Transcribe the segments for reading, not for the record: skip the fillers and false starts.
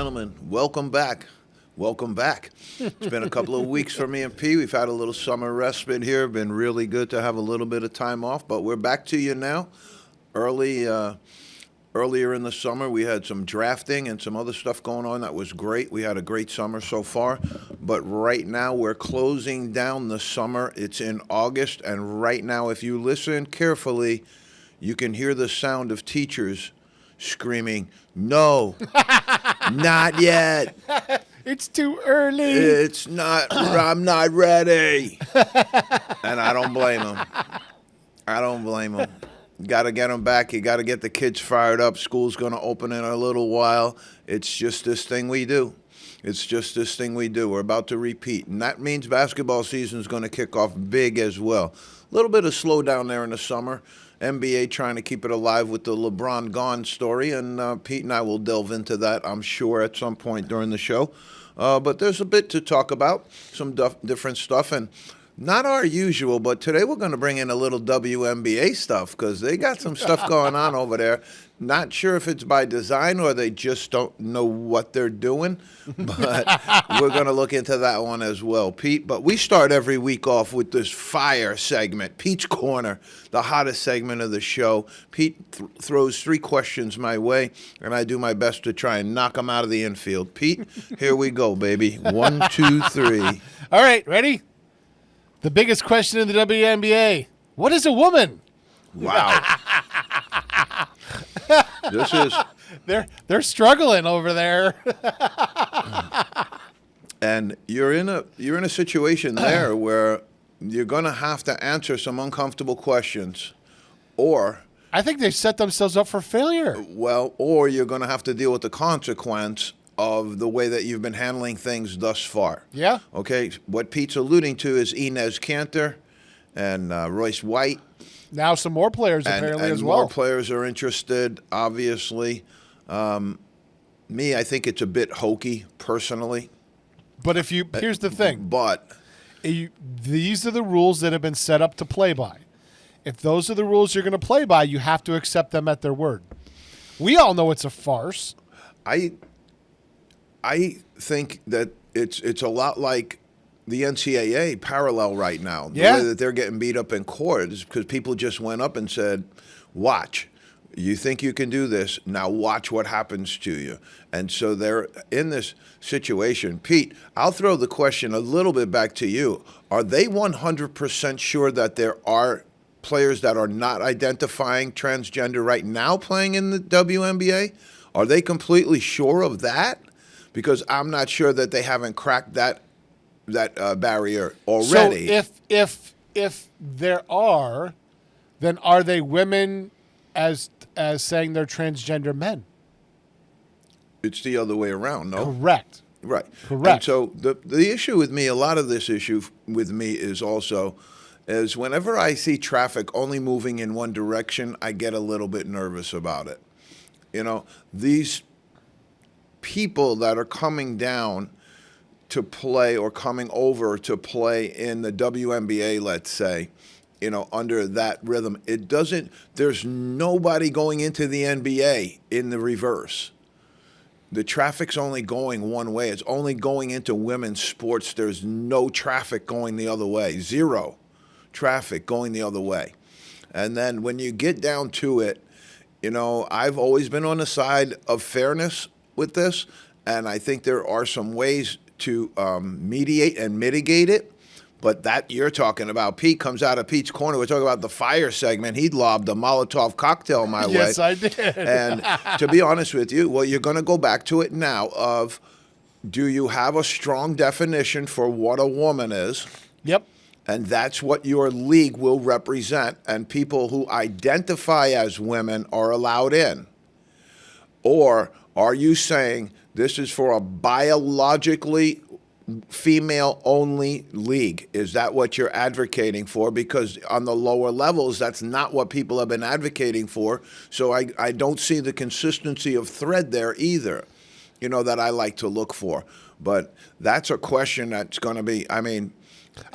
gentlemen, welcome back. Welcome back. It's been a couple of weeks for me and P. We've had a little summer respite here. Been really good to have a little bit of time off, but we're back to you now. Earlier in the summer, we had some drafting and some other stuff going on that was great. We had a great summer so far, but right now we're closing down the summer. It's in August, and right now, if you listen carefully, you can hear the sound of teachers screaming, "No, not yet. It's too early. It's not, I'm not ready." And I don't blame them. You got to get them back. You got to get the kids fired up. School's going to open in a little while. It's just this thing we do. We're about to repeat. And that means basketball season is going to kick off big as well. A little bit of slowdown there in the summer. NBA trying to keep it alive with the LeBron gone story, and Pete and I will delve into that, I'm sure, at some point during the show. But there's a bit to talk about, some different stuff, and not our usual, but today we're going to bring in a little WNBA stuff because they got some stuff going on over there. Not sure if it's by design or they just don't know what they're doing, but we're going to look into that one as well, Pete. But we start every week off with this fire segment, Pete's Corner, the hottest segment of the show. Pete throws 3 questions my way, and I do my best to try and knock them out of the infield. Pete, here we go, baby. 1, 2, 3. All right, ready? The biggest question in the WNBA. What is a woman? Wow. This is they're struggling over there. And you're in a situation there where you're going to have to answer some uncomfortable questions, or I think they've set themselves up for failure. or you're going to have to deal with the consequence of the way that you've been handling things thus far. Yeah. Okay. What Pete's alluding to is Inez Cantor and Royce White. Now some more players apparently and as well. More players are interested, obviously. Me, I think it's a bit hokey, personally. But here's the thing. But these are the rules that have been set up to play by. If those are the rules you're going to play by, you have to accept them at their word. We all know it's a farce. I think that it's a lot like the NCAA parallel right now. The way that they're getting beat up in court is because people just went up and said, "Watch, you think you can do this, now watch what happens to you." And so they're in this situation. Pete, I'll throw the question a little bit back to you. Are they 100% sure that there are players that are not identifying transgender right now playing in the WNBA? Are they completely sure of that? Because I'm not sure that they haven't cracked that barrier already. So if there are, then are they women as saying they're transgender men? It's the other way around, no? Correct. Right. Correct. And so the issue with me, a lot of this issue with me is whenever I see traffic only moving in one direction, I get a little bit nervous about it. You know, these people that are coming down to play or coming over to play in the WNBA, let's say, you know, under that rhythm, there's nobody going into the NBA in the reverse. The traffic's only going one way. It's only going into women's sports. There's no traffic going the other way. 0 traffic going the other way. And then when you get down to it, you know, I've always been on the side of fairness with this, and I think there are some ways to mediate and mitigate it. But that you're talking about, Pete, comes out of Pete's Corner. We're talking about the fire segment. He lobbed a Molotov cocktail my way. Yes, I did. And to be honest with you, well, you're going to go back to it now of, do you have a strong definition for what a woman is? Yep. And that's what your league will represent, and people who identify as women are allowed in? Or are you saying this is for a biologically female-only league? Is that what you're advocating for? Because on the lower levels, that's not what people have been advocating for. So I don't see the consistency of thread there either, you know, that I like to look for. But that's a question that's going to be, I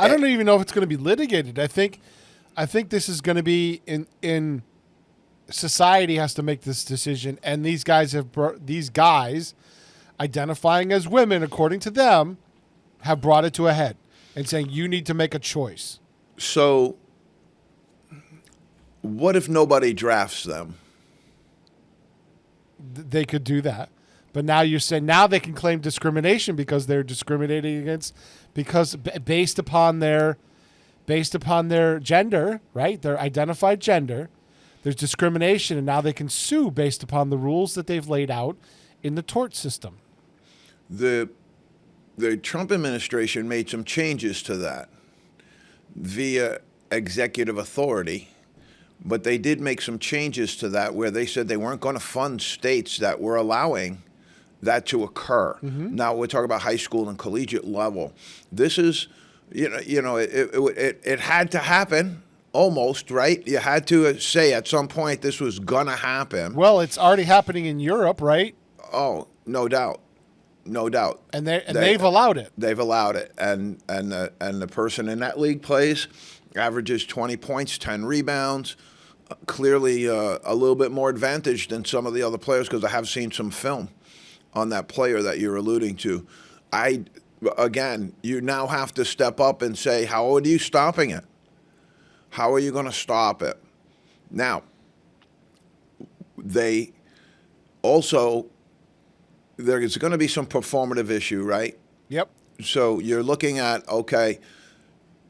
don't even know if it's going to be litigated. I think this is going to be in society has to make this decision, and these guys identifying as women, according to them, have brought it to a head and saying you need to make a choice. So, what if nobody drafts them? They could do that. But now you're saying now they can claim discrimination because they're discriminating against based upon their gender, right? Their identified gender. There's discrimination, and now they can sue based upon the rules that they've laid out in the tort system. The Trump administration made some changes to that via executive authority, but they did make some changes to that where they said they weren't going to fund states that were allowing that to occur. Mm-hmm. Now we're talking about high school and collegiate level. This is, it had to happen. Almost, right? You had to say at some point this was going to happen. Well, it's already happening in Europe, right? Oh, no doubt. No doubt. And they've allowed it. They've allowed it. And the person in that league plays, averages 20 points, 10 rebounds, clearly a little bit more advantaged than some of the other players because I have seen some film on that player that you're alluding to. Again, you now have to step up and say, how are you stopping it? How are you going to stop it? Now, they also, there's going to be some performative issue, right? Yep. So you're looking at, okay,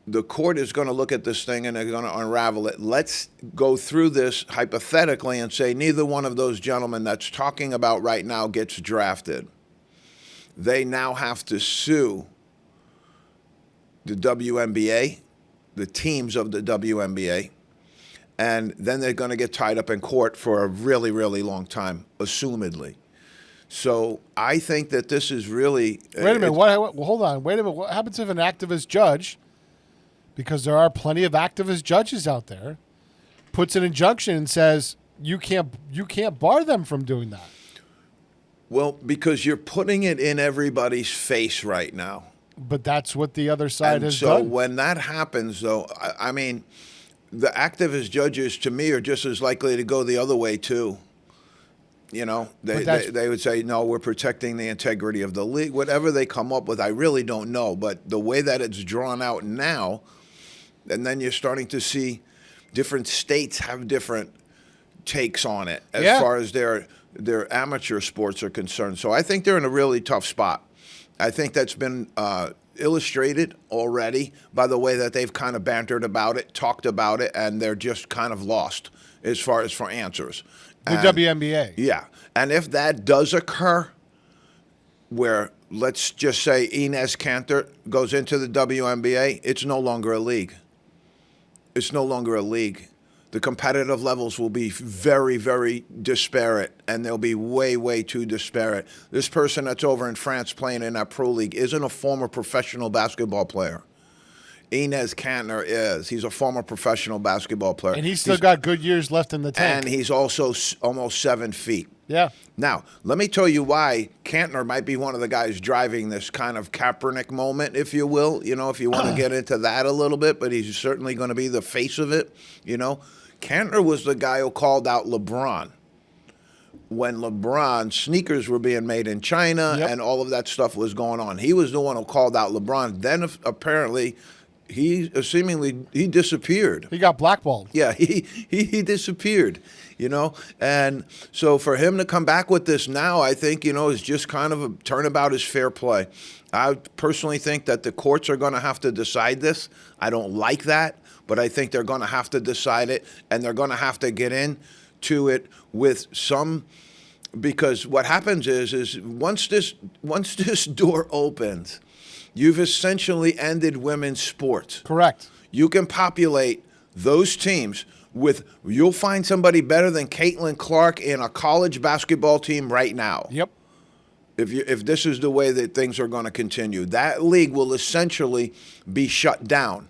the court is going to look at this thing and they're going to unravel it. Let's go through this hypothetically and say neither one of those gentlemen that's talking about right now gets drafted. They now have to sue the WNBA, the teams of the WNBA, and then they're going to get tied up in court for a really, really long time, assumedly. So I think that this is really... Wait a minute. Hold on. Wait a minute. What happens if an activist judge, because there are plenty of activist judges out there, puts an injunction and says, you can't bar them from doing that? Well, because you're putting it in everybody's face right now. But that's what the other side has done. So done. when that happens, though, I mean, the activist judges, to me, are just as likely to go the other way, too. You know, they would say, no, we're protecting the integrity of the league. Whatever they come up with, I really don't know. But the way that it's drawn out now, and then you're starting to see different states have different takes on it as far as their amateur sports are concerned. So I think they're in a really tough spot. I think that's been illustrated already by the way that they've kind of bantered about it, talked about it, and they're just kind of lost as far as for answers. The WNBA. Yeah. And if that does occur, where let's just say Inez Kanter goes into the WNBA, it's no longer a league. It's no longer a league. The competitive levels will be very, very disparate, and they'll be way, way too disparate. This person that's over in France playing in that pro league isn't a former professional basketball player. Inez Kanter is. He's a former professional basketball player. And he's still got good years left in the tank. And he's also almost 7 feet. Yeah. Now, let me tell you why Kanter might be one of the guys driving this kind of Kaepernick moment, if you will, if you want to get into that a little bit, but he's certainly going to be the face of it, Kanter was the guy who called out LeBron when LeBron sneakers were being made in China and all of that stuff was going on. He was the one who called out LeBron. Then apparently he disappeared. He got blackballed. Yeah, he disappeared, And so for him to come back with this now, I think, is just kind of a turnabout is fair play. I personally think that the courts are going to have to decide this. I don't like that, but I think they're going to have to decide it, and they're going to have to get into it with some, because what happens is once this door opens, you've essentially ended women's sports. Correct. You can populate those teams you'll find somebody better than Caitlin Clark in a college basketball team right now. Yep. If this is the way that things are going to continue, that league will essentially be shut down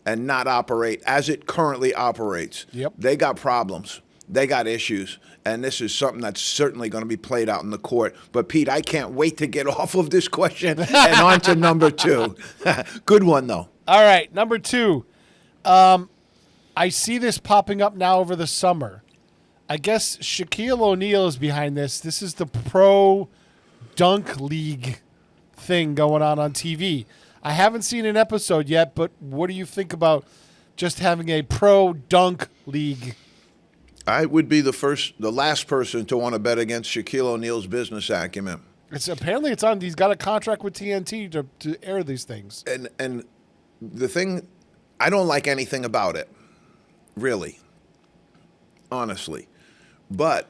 and not operate as it currently operates. Yep. They got problems. They got issues. And this is something that's certainly going to be played out in the court. But, Pete, I can't wait to get off of this question and on to number 2. Good one, though. All right, number 2. I see this popping up now over the summer. I guess Shaquille O'Neal is behind this. This is the pro dunk league thing going on TV. I haven't seen an episode yet, but what do you think about just having a pro dunk league? I would be the last person to want to bet against Shaquille O'Neal's business acumen. Apparently it's on. He's got a contract with TNT to air these things. And the thing, I don't like anything about it, really, honestly. But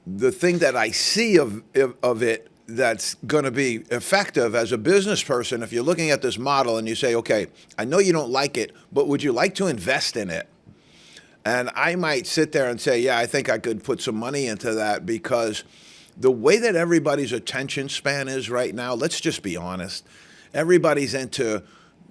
the thing that I see of it that's going to be effective as a business person, if you're looking at this model and you say, okay, I know you don't like it, but would you like to invest in it? And I might sit there and say, yeah, I think I could put some money into that, because the way that everybody's attention span is right now, let's just be honest, everybody's into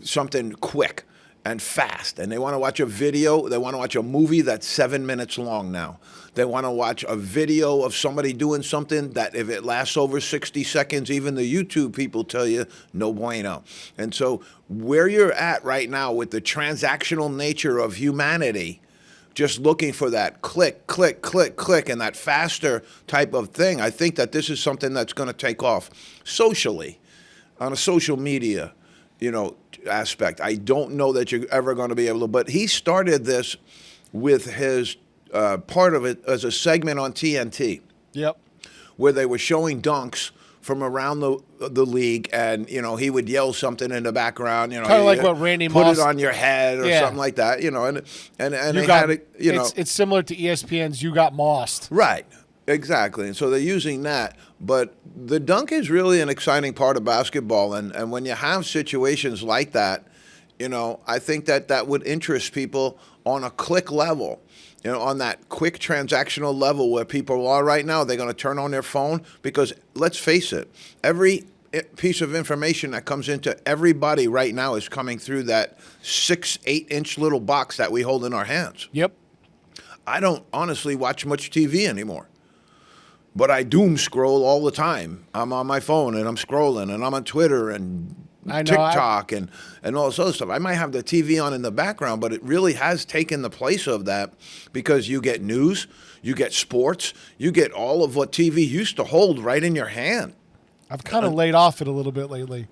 something quick and fast, and they want to watch a video, they want to watch a movie that's 7 minutes long now. They want to watch a video of somebody doing something that if it lasts over 60 seconds, even the YouTube people tell you, no bueno. And so where you're at right now with the transactional nature of humanity, just looking for that click, click, click, click, and that faster type of thing, I think that this is something that's going to take off socially, on a social media, aspect. I don't know that you're ever going to be able to, but he started this with his part of it as a segment on TNT. Yep. Where they were showing dunks from around the league, and he would yell something in the background, kind of like what Randy put Moss it on your head or something like that, and they had it, it's similar to ESPN's "You Got Mossed." Right, exactly, and so they're using that. But the dunk is really an exciting part of basketball, and when you have situations like that, I think that would interest people on a click level. On that quick transactional level where people are right now, they're going to turn on their phone, because let's face it, every piece of information that comes into everybody right now is coming through that 6-8 inch little box that we hold in our hands. Yep. I don't honestly watch much TV anymore, but I doom scroll all the time. I'm on my phone and I'm scrolling, and I'm on Twitter and TikTok and all this other stuff. I might have the TV on in the background, but it really has taken the place of that, because you get news, you get sports, you get all of what TV used to hold right in your hand. I've kind of laid off it a little bit lately.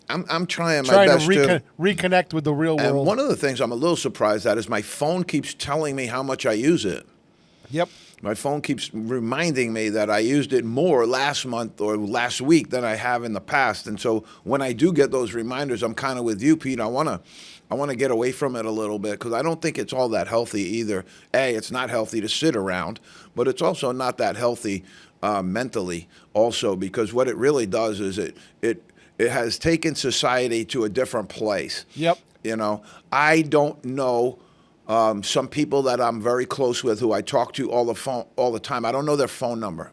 I'm trying my best to reconnect with the real world. And one of the things I'm a little surprised at is my phone keeps telling me how much I use it. Yep. My phone keeps reminding me that I used it more last month or last week than I have in the past. And so when I do get those reminders, I'm kind of with you, Pete. I want to get away from it a little bit, because I don't think it's all that healthy either. It's not healthy to sit around, but it's also not that healthy mentally also, because what it really does is it has taken society to a different place. Yep. I don't know. Some people that I'm very close with, who I talk to all the time, I don't know their phone number.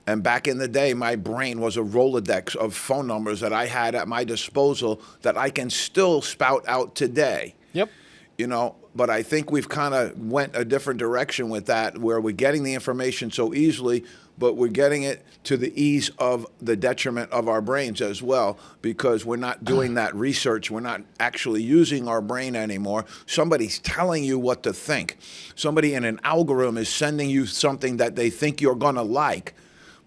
And back in the day, my brain was a Rolodex of phone numbers that I had at my disposal that I can still spout out today. Yep. But I think we've kind of went a different direction with that, where we're getting the information so easily, but we're getting it to the ease of the detriment of our brains as well, because we're not doing that research. We're not actually using our brain anymore. Somebody's telling you what to think. Somebody in an algorithm is sending you something that they think you're going to like.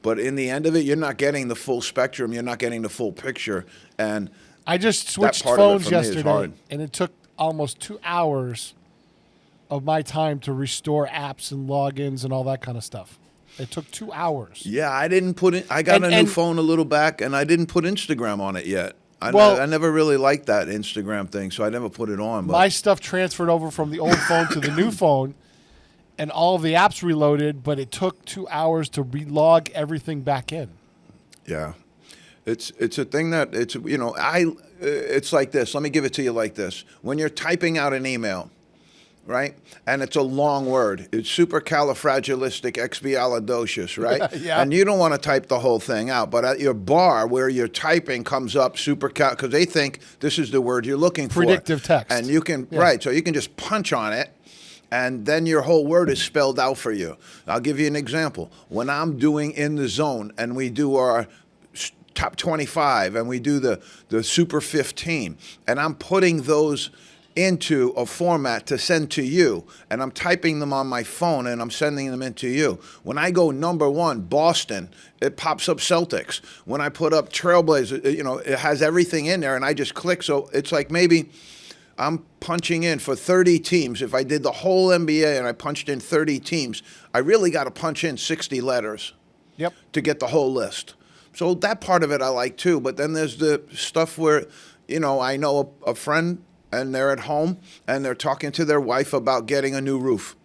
But in the end of it, you're not getting the full spectrum. You're not getting the full picture. And I just switched phones yesterday, and it took almost 2 hours of my time to restore apps and logins and all that kind of stuff. It took 2 hours. Yeah, I didn't put it. I got a new phone a little back, and I didn't put Instagram on it yet. I never really liked that Instagram thing, so I never put it on. But my stuff transferred over from the old phone to the new phone, and all of the apps reloaded, but it took 2 hours to relog everything back in. Yeah. It's a thing that it's like this. Let me give it to you like this. When you're typing out an email, right, and it's a long word, it's supercalifragilisticexpialidocious, right? Yeah. And you don't want to type the whole thing out, but at your bar where you're typing comes up because they think this is the word you're looking for. Predictive text. And you can, right, so you can just punch on it, and then your whole word is spelled out for you. I'll give you an example. When I'm doing In the Zone and we do our top 25 and we do the Super 15, and I'm putting those into a format to send to you, and I'm typing them on my phone and I'm sending them into you. When I go number 1, Boston, it pops up Celtics. When I put up Trailblazers, it has everything in there, and I just click. So it's like maybe I'm punching in for 30 teams. If I did the whole NBA and I punched in 30 teams, I really got to punch in 60 letters to get the whole list. So that part of it I like too. But then there's the stuff where, I know a friend and they're at home and they're talking to their wife about getting a new roof.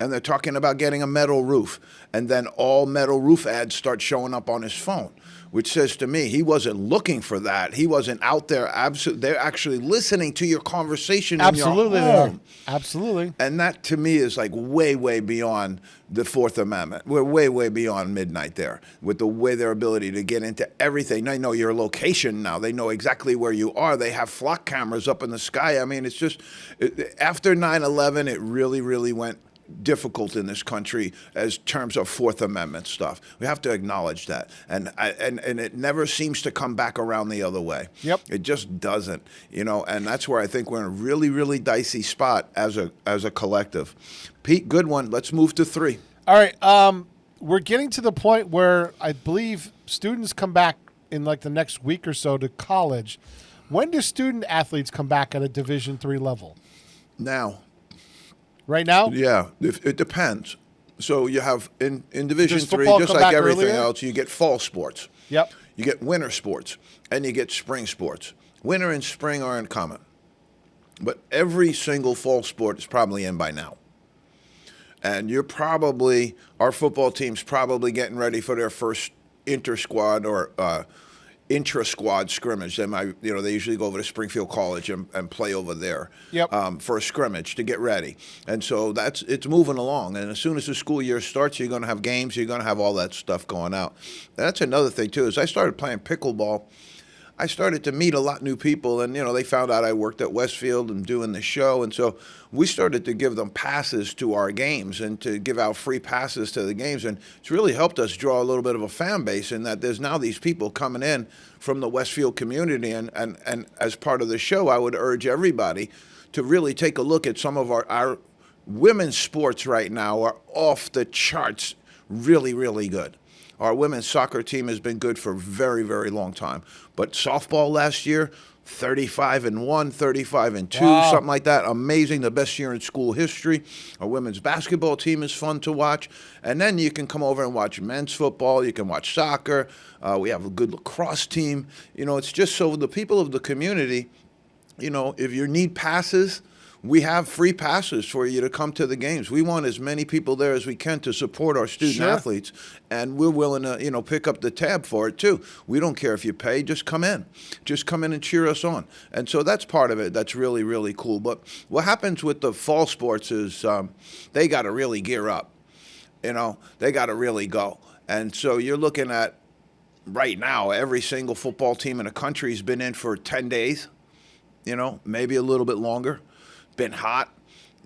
And they're talking about getting a metal roof. And then all metal roof ads start showing up on his phone, which says to me, he wasn't looking for that. He wasn't out there. They're actually listening to your conversation in your home. Absolutely. And that, to me, is like way, way beyond the Fourth Amendment. We're way, way beyond midnight there with the way their ability to get into everything. They know your location now. They know exactly where you are. They have flock cameras up in the sky. I mean, it's just, after 9/11, it really, really went difficult in this country as terms of Fourth Amendment stuff. We have to acknowledge that, and it never seems to come back around the other way. It just doesn't, and that's where I think we're in a really, really dicey spot as a collective. Pete, good one. Let's move to 3. All right, we're getting to the point where I believe students come back in like the next week or so to college. When do student athletes come back at a Division III level? Now. Right now? Yeah, it depends. So you have in Division Does III, football just come like back everything earlier? else, you get fall sports. Yep. You get winter sports, and you get spring sports. Winter and spring are in common. But every single fall sport is probably in by now. And our football team's probably getting ready for their first inter-squad or intra-squad scrimmage. They usually go over to Springfield College and play over there for a scrimmage to get ready. And so it's moving along. And as soon as the school year starts, you're going to have games. You're going to have all that stuff going out. And that's another thing, too, is I started playing pickleball. I started to meet a lot of new people, and, they found out I worked at Westfield and doing the show. And so we started to give them passes to our games and to give out free passes to the games. And it's really helped us draw a little bit of a fan base in that there's now these people coming in from the Westfield community. And as part of the show, I would urge everybody to really take a look at some of our women's sports right now are off the charts, really, really good. Our women's soccer team has been good for a very, very long time. But softball last year, 35-1, 35-2, something like that. Amazing, the best year in school history. Our women's basketball team is fun to watch. And then you can come over and watch men's football. You can watch soccer. We have a good lacrosse team. It's just so the people of the community, if you need passes, we have free passes for you to come to the games. We want as many people there as we can to support our student athletes, and we're willing to, pick up the tab for it too. We don't care if you pay; just come in and cheer us on. And so that's part of it. That's really, really cool. But what happens with the fall sports is they got to really gear up. They got to really go. And so you're looking at right now, every single football team in the country has been in for 10 days. Maybe a little bit longer. Been hot.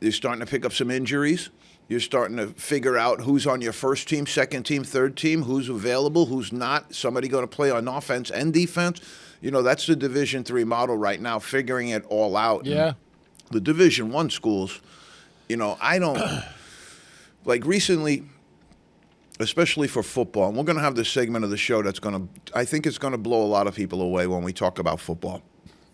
You're starting to pick up some injuries. You're starting to figure out who's on your first team, second team, third team, who's available, who's not. Somebody going to play on offense and defense. That's the Division III model right now, figuring it all out. Yeah. And the Division I schools, I don't like recently, especially for football. And we're going to have this segment of the show I think it's going to blow a lot of people away when we talk about football.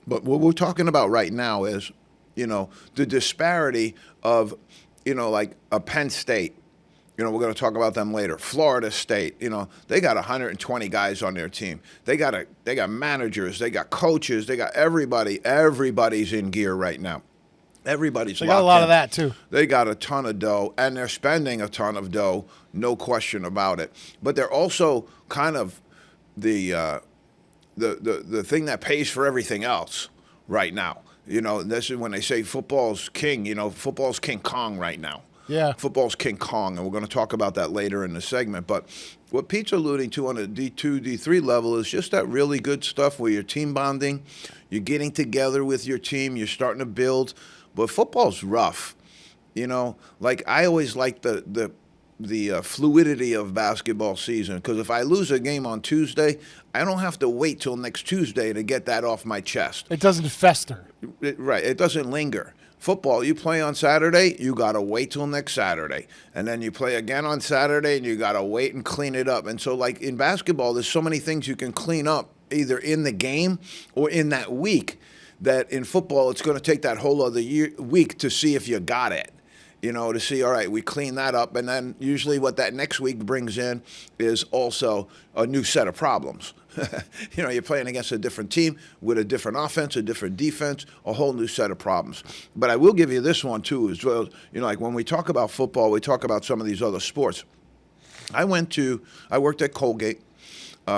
But what we're talking about right now is the disparity of, like a Penn State. We're going to talk about them later. Florida State, they got 120 guys on their team. They got managers, they got coaches, they got everybody. Everybody's in gear right now. Everybody's locked in. They got a lot of that too. They got a ton of dough, and they're spending a ton of dough, no question about it. But they're also kind of the thing that pays for everything else right now. This is when they say football's king. Football's King Kong right now. Yeah. Football's King Kong, and we're going to talk about that later in the segment. But what Pete's alluding to on a D2, D3 level is just that really good stuff where you're team bonding, you're getting together with your team, you're starting to build. But football's rough. Like I always like the fluidity of basketball season. Because if I lose a game on Tuesday, I don't have to wait till next Tuesday to get that off my chest. It doesn't fester. Right. It doesn't linger. Football, you play on Saturday, you got to wait till next Saturday. And then you play again on Saturday, and you got to wait and clean it up. And so, like in basketball, there's so many things you can clean up either in the game or in that week that in football, it's going to take that whole other week to see if you got it. To see, all right, we clean that up. And then usually what that next week brings in is also a new set of problems. You're playing against a different team with a different offense, a different defense, a whole new set of problems. But I will give you this one, too, as well. Like when we talk about football, we talk about some of these other sports. I worked at Colgate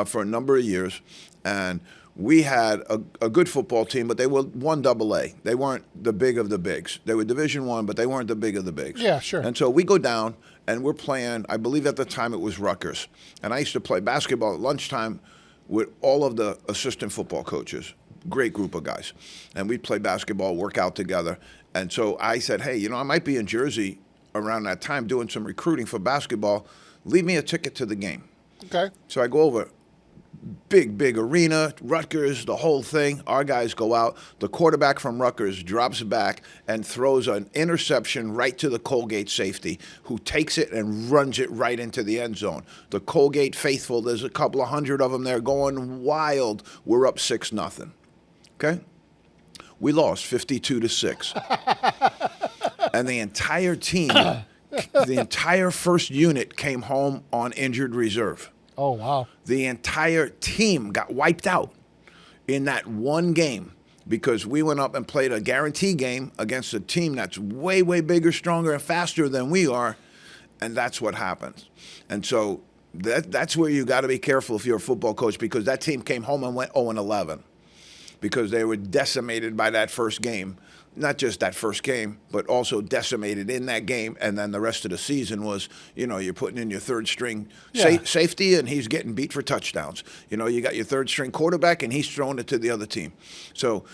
for a number of years, and we had a good football team, but they were 1AA. They weren't the big of the bigs. They were Division I, but they weren't the big of the bigs. Yeah, sure. And so we go down, and we're playing, I believe at the time it was Rutgers. And I used to play basketball at lunchtime with all of the assistant football coaches, great group of guys. And we'd play basketball, work out together. And so I said, hey, I might be in Jersey around that time doing some recruiting for basketball. Leave me a ticket to the game. Okay. So I go over. Big arena, Rutgers, the whole thing. Our guys go out. The quarterback from Rutgers drops back and throws an interception right to the Colgate safety, who takes it and runs it right into the end zone. The Colgate faithful, there's a couple of hundred of them there going wild. We're up 6-0. Okay? We lost 52-6. And the entire team, the entire first unit came home on injured reserve. Oh, wow. The entire team got wiped out in that one game because we went up and played a guarantee game against a team that's way, way bigger, stronger, and faster than we are, and that's what happens. And so that's where you got to be careful if you're a football coach, because that team came home and went 0-11 because they were decimated by that first game. Not just that first game, but also decimated in that game. And then the rest of the season was, you're putting in your third string safety, and he's getting beat for touchdowns. You got your third string quarterback, and he's throwing it to the other team. So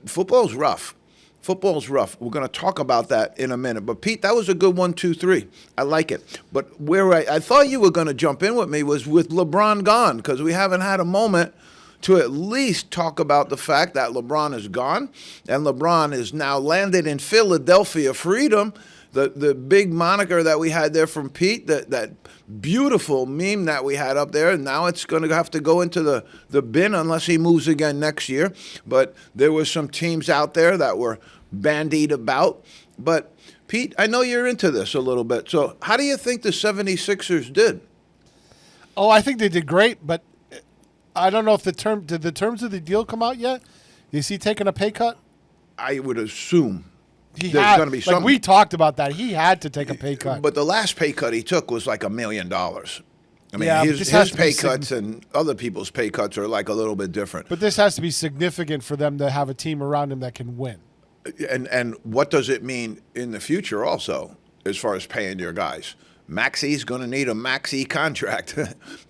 football's rough. Football's rough. We're going to talk about that in a minute. But, Pete, that was a good 1, 2, 3. I like it. But where I thought you were going to jump in with me was with LeBron gone, because we haven't had a moment to at least talk about the fact that LeBron is gone, and LeBron is now landed in Philadelphia Freedom, the big moniker that we had there from Pete, that beautiful meme that we had up there, and now it's going to have to go into the bin unless he moves again next year. But there were some teams out there that were bandied about. But, Pete, I know you're into this a little bit. So how do you think the 76ers did? Oh, I think they did great, but I don't know if did the terms of the deal come out yet? Is he taking a pay cut? I would assume There's going to be something. Like we talked about that. He had to take a pay cut. But the last pay cut he took was like $1 million. I mean, Yeah, his pay cuts and other people's pay cuts are like a little bit different. But this has to be significant for them to have a team around him that can win. And what does it mean in the future also as far as paying your guys? Maxi's going to need a Maxi contract.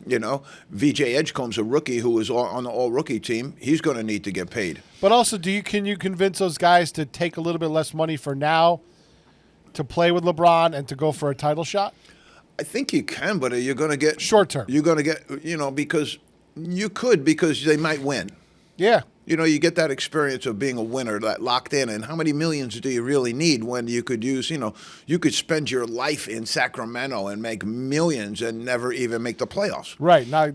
VJ Edgecombe's a rookie who was on the all-rookie team. He's going to need to get paid. But also, can you convince those guys to take a little bit less money for now to play with LeBron and to go for a title shot? I think you can, but you're going to get short term. You're going to get, because they might win. Yeah. You get that experience of being a winner, that locked in. And how many millions do you really need when you could use, you could spend your life in Sacramento and make millions and never even make the playoffs. Right. Not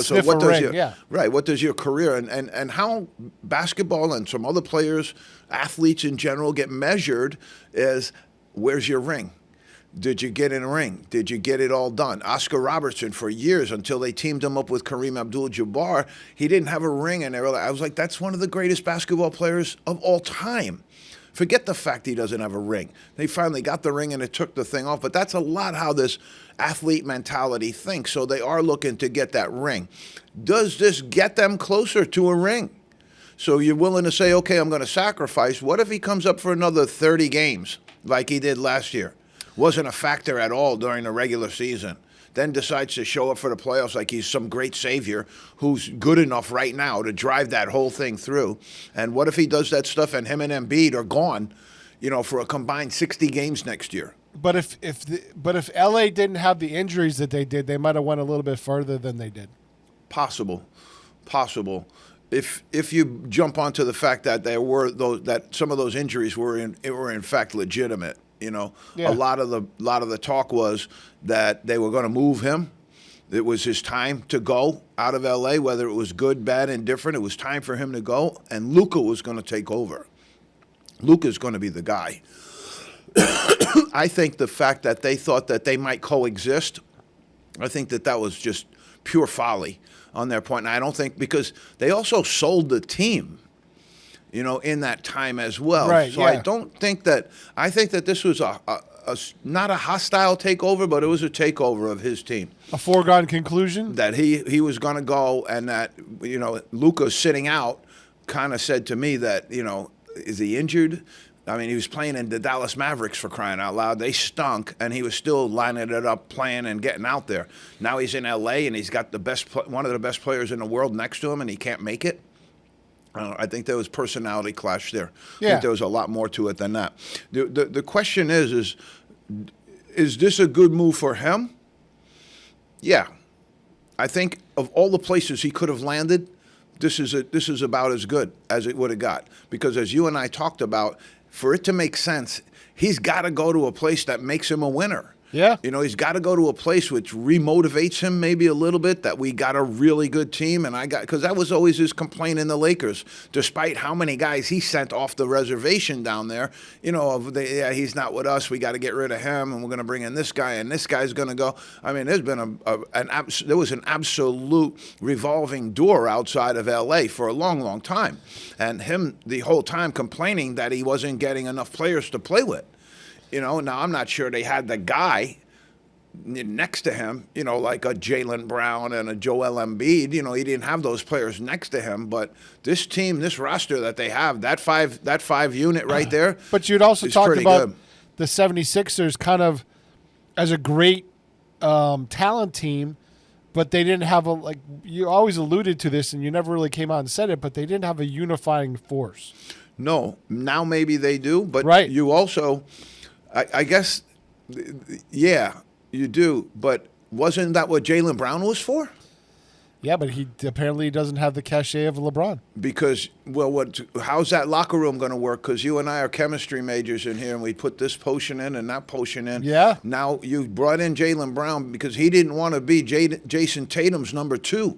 sniff a ring. Right. What does your career and how basketball and some other players, athletes in general, get measured is where's your ring? Did you get in a ring? Did you get it all done? Oscar Robertson, for years, until they teamed him up with Kareem Abdul-Jabbar, he didn't have a ring. And I was like, that's one of the greatest basketball players of all time. Forget the fact he doesn't have a ring. They finally got the ring and it took the thing off. But that's a lot how this athlete mentality thinks. So they are looking to get that ring. Does this get them closer to a ring? So you're willing to say, okay, I'm going to sacrifice. What if he comes up for another 30 games like he did last year? Wasn't a factor at all during the regular season. Then decides to show up for the playoffs like he's some great savior who's good enough right now to drive that whole thing through. And what if he does that stuff and him and Embiid are gone, for a combined 60 games next year? But if LA didn't have the injuries that they did, they might have went a little bit further than they did. Possible. If you jump onto the fact that that some of those injuries were in fact legitimate, Yeah. a lot of the talk was that they were going to move him. It was his time to go out of LA, whether it was good, bad, indifferent. It was time for him to go, and Luka was going to take over. Luka's going to be the guy. I think the fact that they thought that they might coexist, I think that was just pure folly on their point. And I don't think, because they also sold the team, in that time as well. Right, so yeah. I think that this was not a hostile takeover, but it was a takeover of his team. A foregone conclusion? That he was going to go, and that, Luka sitting out kind of said to me that, is he injured? I mean, he was playing in the Dallas Mavericks, for crying out loud. They stunk, and he was still lining it up, playing and getting out there. Now he's in L.A., and he's got one of the best players in the world next to him, and he can't make it. I think there was personality clash there. Yeah. I think there was a lot more to it than that. The question is this a good move for him? Yeah. I think of all the places he could have landed, this is about as good as it would have got. Because as you and I talked about, for it to make sense, he's got to go to a place that makes him a winner. Yeah. He's got to go to a place which remotivates him maybe a little bit, that we got a really good team. And because that was always his complaint in the Lakers, despite how many guys he sent off the reservation down there, he's not with us, we got to get rid of him, and we're going to bring in this guy, and this guy's going to go. I mean, there's been there was an absolute revolving door outside of L.A. for a long, long time. And him the whole time complaining that he wasn't getting enough players to play with. Now I'm not sure they had the guy next to him, like a Jaylen Brown and a Joel Embiid. He didn't have those players next to him. But this team, this roster that they have, that five unit right there. But you'd also talked about good. The 76ers kind of as a great talent team, but they didn't have you always alluded to this, and you never really came out and said it, but they didn't have a unifying force. No, now maybe they do, but right. You also, I guess, yeah, you do. But wasn't that what Jaylen Brown was for? Yeah, but he apparently doesn't have the cachet of LeBron. Because, how's that locker room going to work? Because you and I are chemistry majors in here, and we put this potion in and that potion in. Yeah. Now you brought in Jaylen Brown because he didn't want to be Jason Tatum's number 2.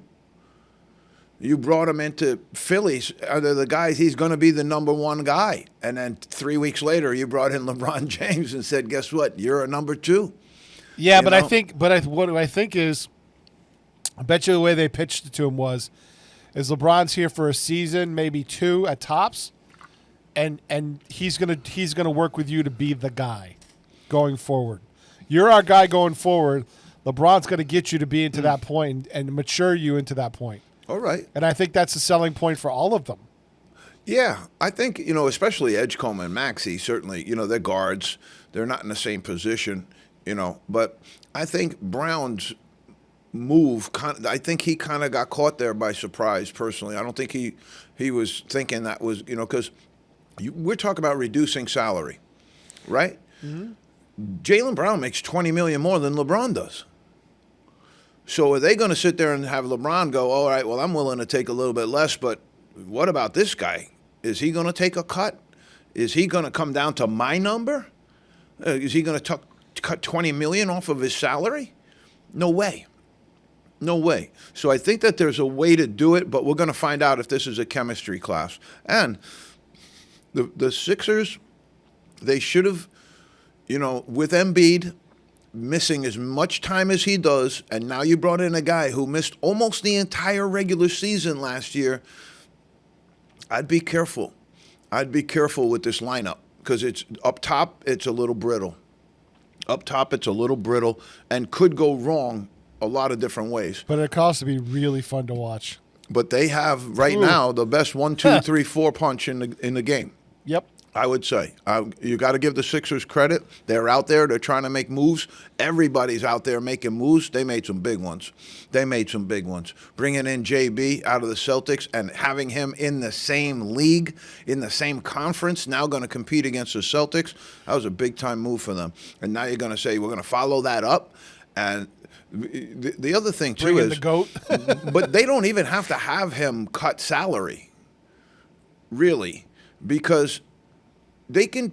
You brought him into Phillies. Under the guys, he's going to be the number 1 guy. And then 3 weeks later, you brought in LeBron James and said, "Guess what? You're a number 2." Yeah, what I think is, I bet you the way they pitched it to him is LeBron's here for a season, maybe 2 at tops, and he's gonna work with you to be the guy going forward. You're our guy going forward. LeBron's going to get you to be into that point and mature you into that point. All right. And I think that's a selling point for all of them. Yeah, I think, especially Edgecombe and Maxey, certainly, they're guards. They're not in the same position, But I think Brown's move, I think he kind of got caught there by surprise, personally. I don't think he was thinking that was, because we're talking about reducing salary, right? Mm-hmm. Jaylen Brown makes $20 million more than LeBron does. So are they going to sit there and have LeBron go, all right, well, I'm willing to take a little bit less, but what about this guy? Is he going to take a cut? Is he going to come down to my number? Is he going to cut $20 million off of his salary? No way. No way. So I think that there's a way to do it, but we're going to find out if this is a chemistry class. And the Sixers, they should have, with Embiid missing as much time as he does, and now you brought in a guy who missed almost the entire regular season last year, I'd be careful. I'd be careful with this lineup because it's up top, it's a little brittle. Up top, it's a little brittle and could go wrong a lot of different ways. But it could also be really fun to watch. But they have right now the best 1, 2, 3, 4 punch in the game. Yep. I would say. You got to give the Sixers credit. They're out there. They're trying to make moves. Everybody's out there making moves. They made some big ones. Bringing in JB out of the Celtics and having him in the same league, in the same conference, now going to compete against the Celtics, that was a big-time move for them. And now you're going to say, we're going to follow that up. And the other thing, too, Bring in is the GOAT. but they don't even have to have him cut salary, really, because they can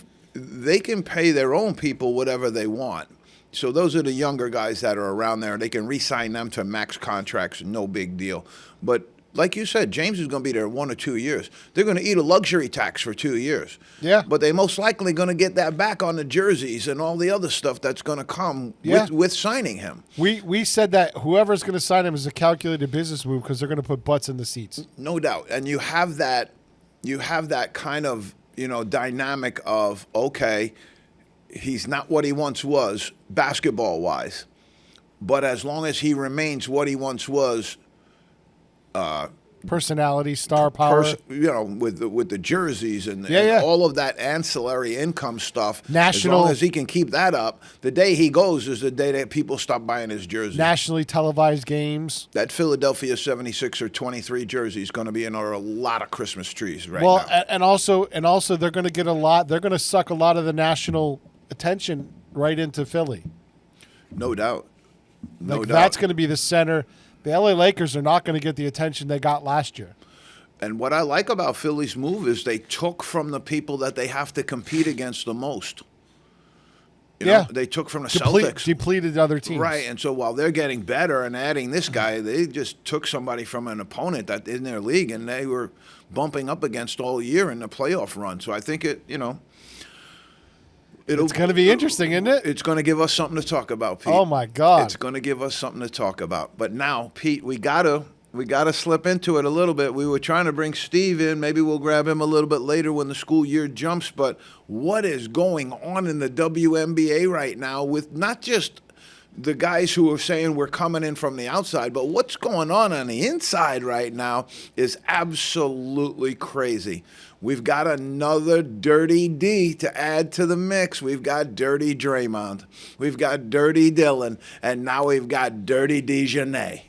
pay their own people whatever they want. So those are the younger guys that are around there. They can re-sign them to max contracts, no big deal. But like you said, James is going to be there 1 or 2 years. They're going to eat a luxury tax for 2 years. Yeah. But they're most likely going to get that back on the jerseys and all the other stuff that's going to come with signing him. We said that whoever's going to sign him is a calculated business move because they're going to put butts in the seats. No doubt. And you have that kind of, dynamic of, okay, he's not what he once was basketball-wise, but as long as he remains what he once was, personality, star power, with the jerseys and all of that ancillary income stuff. National, as long as he can keep that up, the day he goes is the day that people stop buying his jersey. Nationally televised games. That Philadelphia 76er 23 jersey is going to be in a lot of Christmas trees now. Well, and also they're going to get a lot. They're going to suck a lot of the national attention right into Philly. No doubt. That's going to be the center. The LA Lakers are not going to get the attention they got last year. And what I like about Philly's move is they took from the people that they have to compete against the most. They took from the Celtics. Depleted other teams. Right, and so while they're getting better and adding this guy, they just took somebody from an opponent that in their league, and they were bumping up against all year in the playoff run. So I think it's going to be interesting, isn't it? It's going to give us something to talk about, Pete. Oh, my God. It's going to give us something to talk about. But now, Pete, we gotta slip into it a little bit. We were trying to bring Steve in. Maybe we'll grab him a little bit later when the school year jumps. But what is going on in the WNBA right now with not just the guys who are saying we're coming in from the outside, but what's going on the inside right now is absolutely crazy. We've got another Dirty D to add to the mix. We've got Dirty Draymond. We've got Dirty Dylan. And now we've got Dirty Dejanay.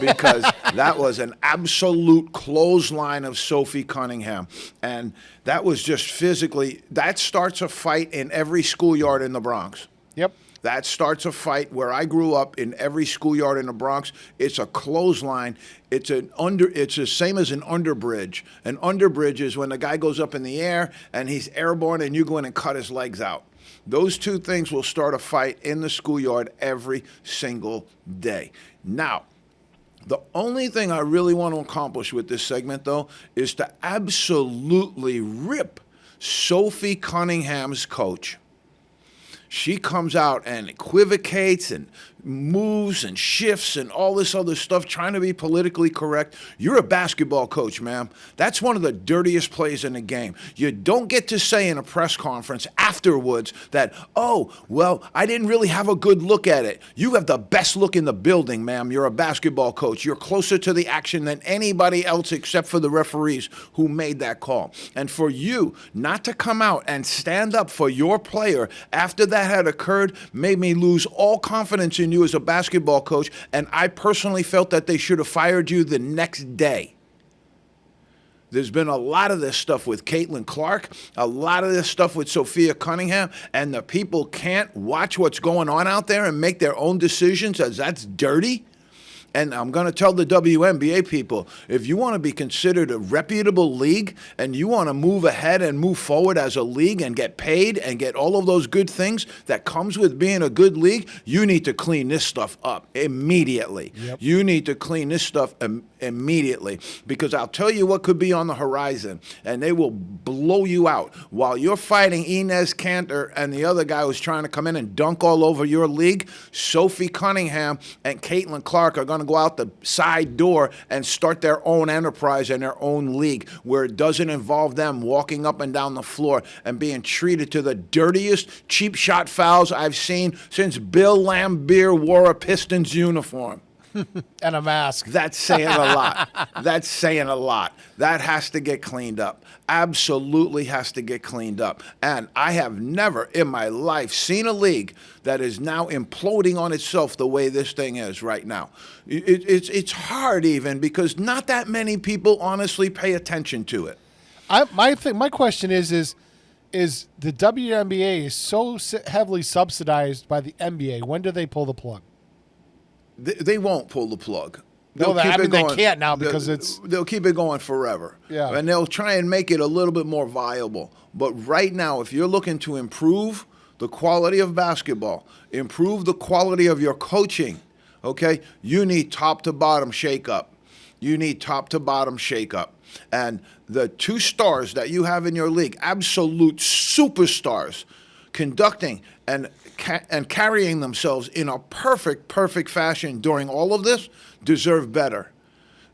Because that was an absolute clothesline of Sophie Cunningham. And that was just physically, that starts a fight in every schoolyard in the Bronx. Yep. That starts a fight where I grew up in every schoolyard in the Bronx. It's a clothesline. It's the same as an underbridge. An underbridge is when the guy goes up in the air and he's airborne and you go in and cut his legs out. Those two things will start a fight in the schoolyard every single day. Now, the only thing I really want to accomplish with this segment, though, is to absolutely rip Sophie Cunningham's coach. She comes out and equivocates and moves and shifts and all this other stuff, trying to be politically correct. You're a basketball coach, ma'am. That's one of the dirtiest plays in the game. You don't get to say in a press conference afterwards that, oh, well, I didn't really have a good look at it. You have the best look in the building, ma'am. You're a basketball coach. You're closer to the action than anybody else except for the referees who made that call. And for you not to come out and stand up for your player after that had occurred made me lose all confidence in you as a basketball coach, and I personally felt that they should have fired you the next day. There's been a lot of this stuff with Caitlin Clark, a lot of this stuff with Sophia Cunningham, and the people can't watch what's going on out there and make their own decisions as that's dirty. And I'm going to tell the WNBA people, if you want to be considered a reputable league and you want to move ahead and move forward as a league and get paid and get all of those good things that comes with being a good league, you need to clean this stuff up immediately. Yep. You need to clean this stuff immediately, because I'll tell you what could be on the horizon, and they will blow you out. While you're fighting Inez Kanter and the other guy who's trying to come in and dunk all over your league, Sophie Cunningham and Caitlin Clark are going to go out the side door and start their own enterprise and their own league where it doesn't involve them walking up and down the floor and being treated to the dirtiest cheap shot fouls I've seen since Bill Laimbeer wore a Pistons uniform. And a mask. That's saying a lot. That's saying a lot. That has to get cleaned up. Absolutely has to get cleaned up. And I have never in my life seen a league that is now imploding on itself the way this thing is right now. It's hard even because not that many people honestly pay attention to it. My question is the WNBA is so heavily subsidized by the NBA. When do they pull the plug? They won't pull the plug. No, they can't now because they'll keep it going forever. Yeah. And they'll try and make it a little bit more viable. But right now, if you're looking to improve the quality of basketball, improve the quality of your coaching, okay, you need top to bottom shakeup. You need top to bottom shakeup. And the two stars that you have in your league, absolute superstars, conducting and carrying themselves in a perfect fashion during all of this, deserve better.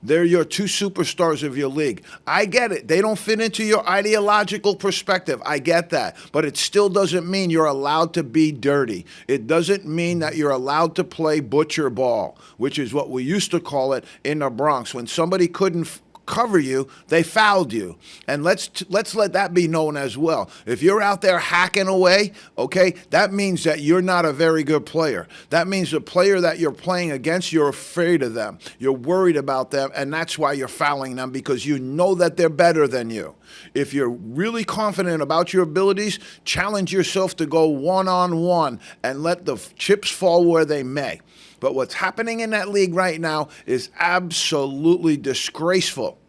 They're your two superstars of your league. I get it. They don't fit into your ideological perspective. I get that. But it still doesn't mean you're allowed to be dirty. It doesn't mean that you're allowed to play butcher ball, which is what we used to call it in the Bronx. When somebody couldn't cover you, they fouled you. And let's let that be known as well. If you're out there hacking away, okay, that means that you're not a very good player. That means the player that you're playing against, you're afraid of them. You're worried about them, and that's why you're fouling them, because you know that they're better than you. If you're really confident about your abilities, challenge yourself to go one-on-one and let the chips fall where they may. But what's happening in that league right now is absolutely disgraceful.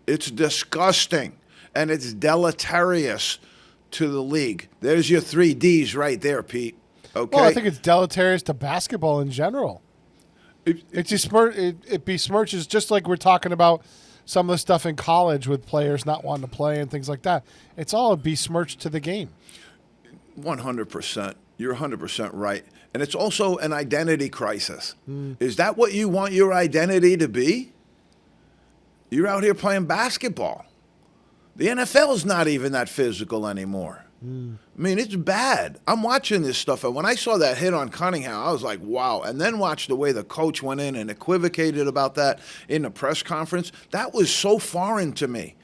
It's disgusting, and it's deleterious to the league. There's your 3 Ds right there, Pete. Okay. Well, I think it's deleterious to basketball in general. It besmirches, just like we're talking about some of the stuff in college with players not wanting to play and things like that. It's all a besmirch to the game. 100%. You're 100% right. And it's also an identity crisis. Is that what you want your identity to be? You're out here playing basketball. The NFL is not even that physical anymore. I mean, it's bad. I'm watching this stuff, and when I saw that hit on Cunningham, I was like, wow. And then watch the way the coach went in and equivocated about that in the press conference. That was so foreign to me.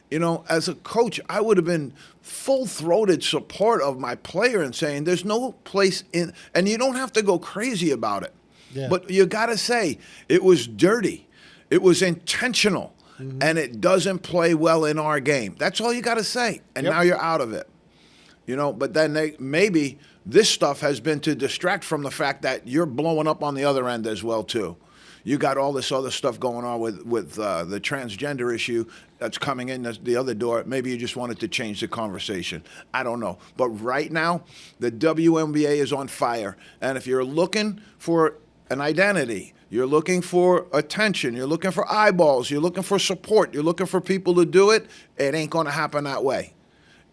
You know, as a coach, I would have been full-throated support of my player and saying there's no place in, and you don't have to go crazy about it. Yeah. But you got to say it was dirty. It was intentional, and it doesn't play well in our game. That's all you got to say, and now you're out of it. You know, but then maybe this stuff has been to distract from the fact that you're blowing up on the other end as well, too. You got all this other stuff going on with the transgender issue that's coming in the other door. Maybe you just wanted to change the conversation. I don't know. But right now, the WNBA is on fire. And if you're looking for an identity, you're looking for attention, you're looking for eyeballs, you're looking for support, you're looking for people to do it, it ain't going to happen that way.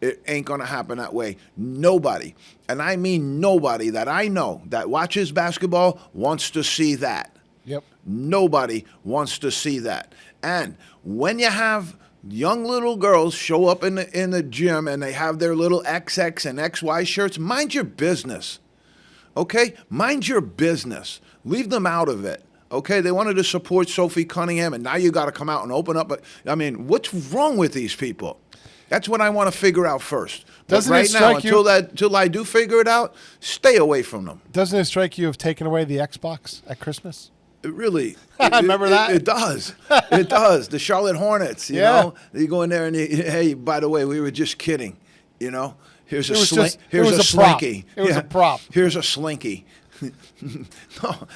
It ain't going to happen that way. Nobody, and I mean nobody that I know that watches basketball wants to see that. Yep. Nobody wants to see that. And when you have young little girls show up in the gym and they have their little XX and XY shirts, mind your business. Okay? Mind your business. Leave them out of it. Okay? They wanted to support Sophie Cunningham, and now you got to come out and open up. I mean, what's wrong with these people? That's what I want to figure out first. Doesn't right it strike now, until I do figure it out, stay away from them. Doesn't it strike you of taking away the Xbox at Christmas? It really. Remember that? It does. It does. The Charlotte Hornets, you know. You go in there and, hey, by the way, we were just kidding. You know, here's a slinky. It was a prop. Here's a slinky. No,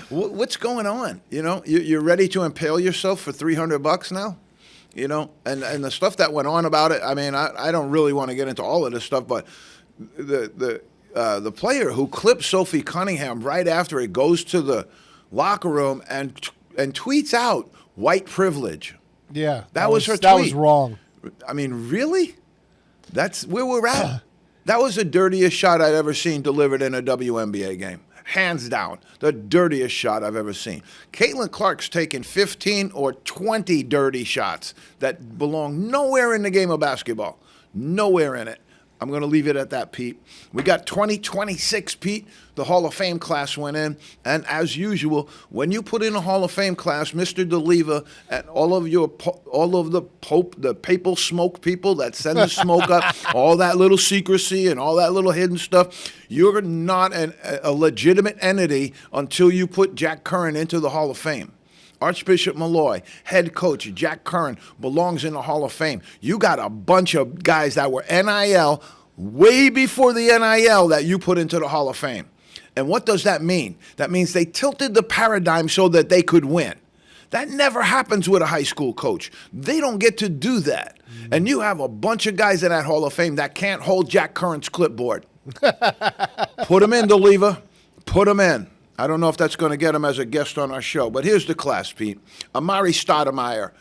what's going on? You know, you're ready to impale yourself for $300 now? You know, and the stuff that went on about it. I mean, I don't really want to get into all of this stuff, but the player who clipped Sophie Cunningham right after it goes to the locker room and tweets out white privilege. Yeah, that was her tweet. That was wrong. I mean, really? That's where we're at. That was the dirtiest shot I've ever seen delivered in a WNBA game. Hands down, the dirtiest shot I've ever seen. Caitlin Clark's taken 15 or 20 dirty shots that belong nowhere in the game of basketball. Nowhere in it. I'm going to leave it at that, Pete. We got 2026, Pete. The Hall of Fame class went in. And as usual, when you put in a Hall of Fame class, Mr. DeLeva and all of the papal smoke people that send the smoke up, all that little secrecy and all that little hidden stuff, you're not a legitimate entity until you put Jack Curran into the Hall of Fame. Archbishop Malloy, head coach, Jack Curran, belongs in the Hall of Fame. You got a bunch of guys that were NIL way before the NIL that you put into the Hall of Fame. And what does that mean? That means they tilted the paradigm so that they could win. That never happens with a high school coach. They don't get to do that. And you have a bunch of guys in that Hall of Fame that can't hold Jack Curran's clipboard. Put him in, DeLeva. Put him in. I don't know if that's going to get him as a guest on our show, but here's the class, Pete. Amari Stoudemire,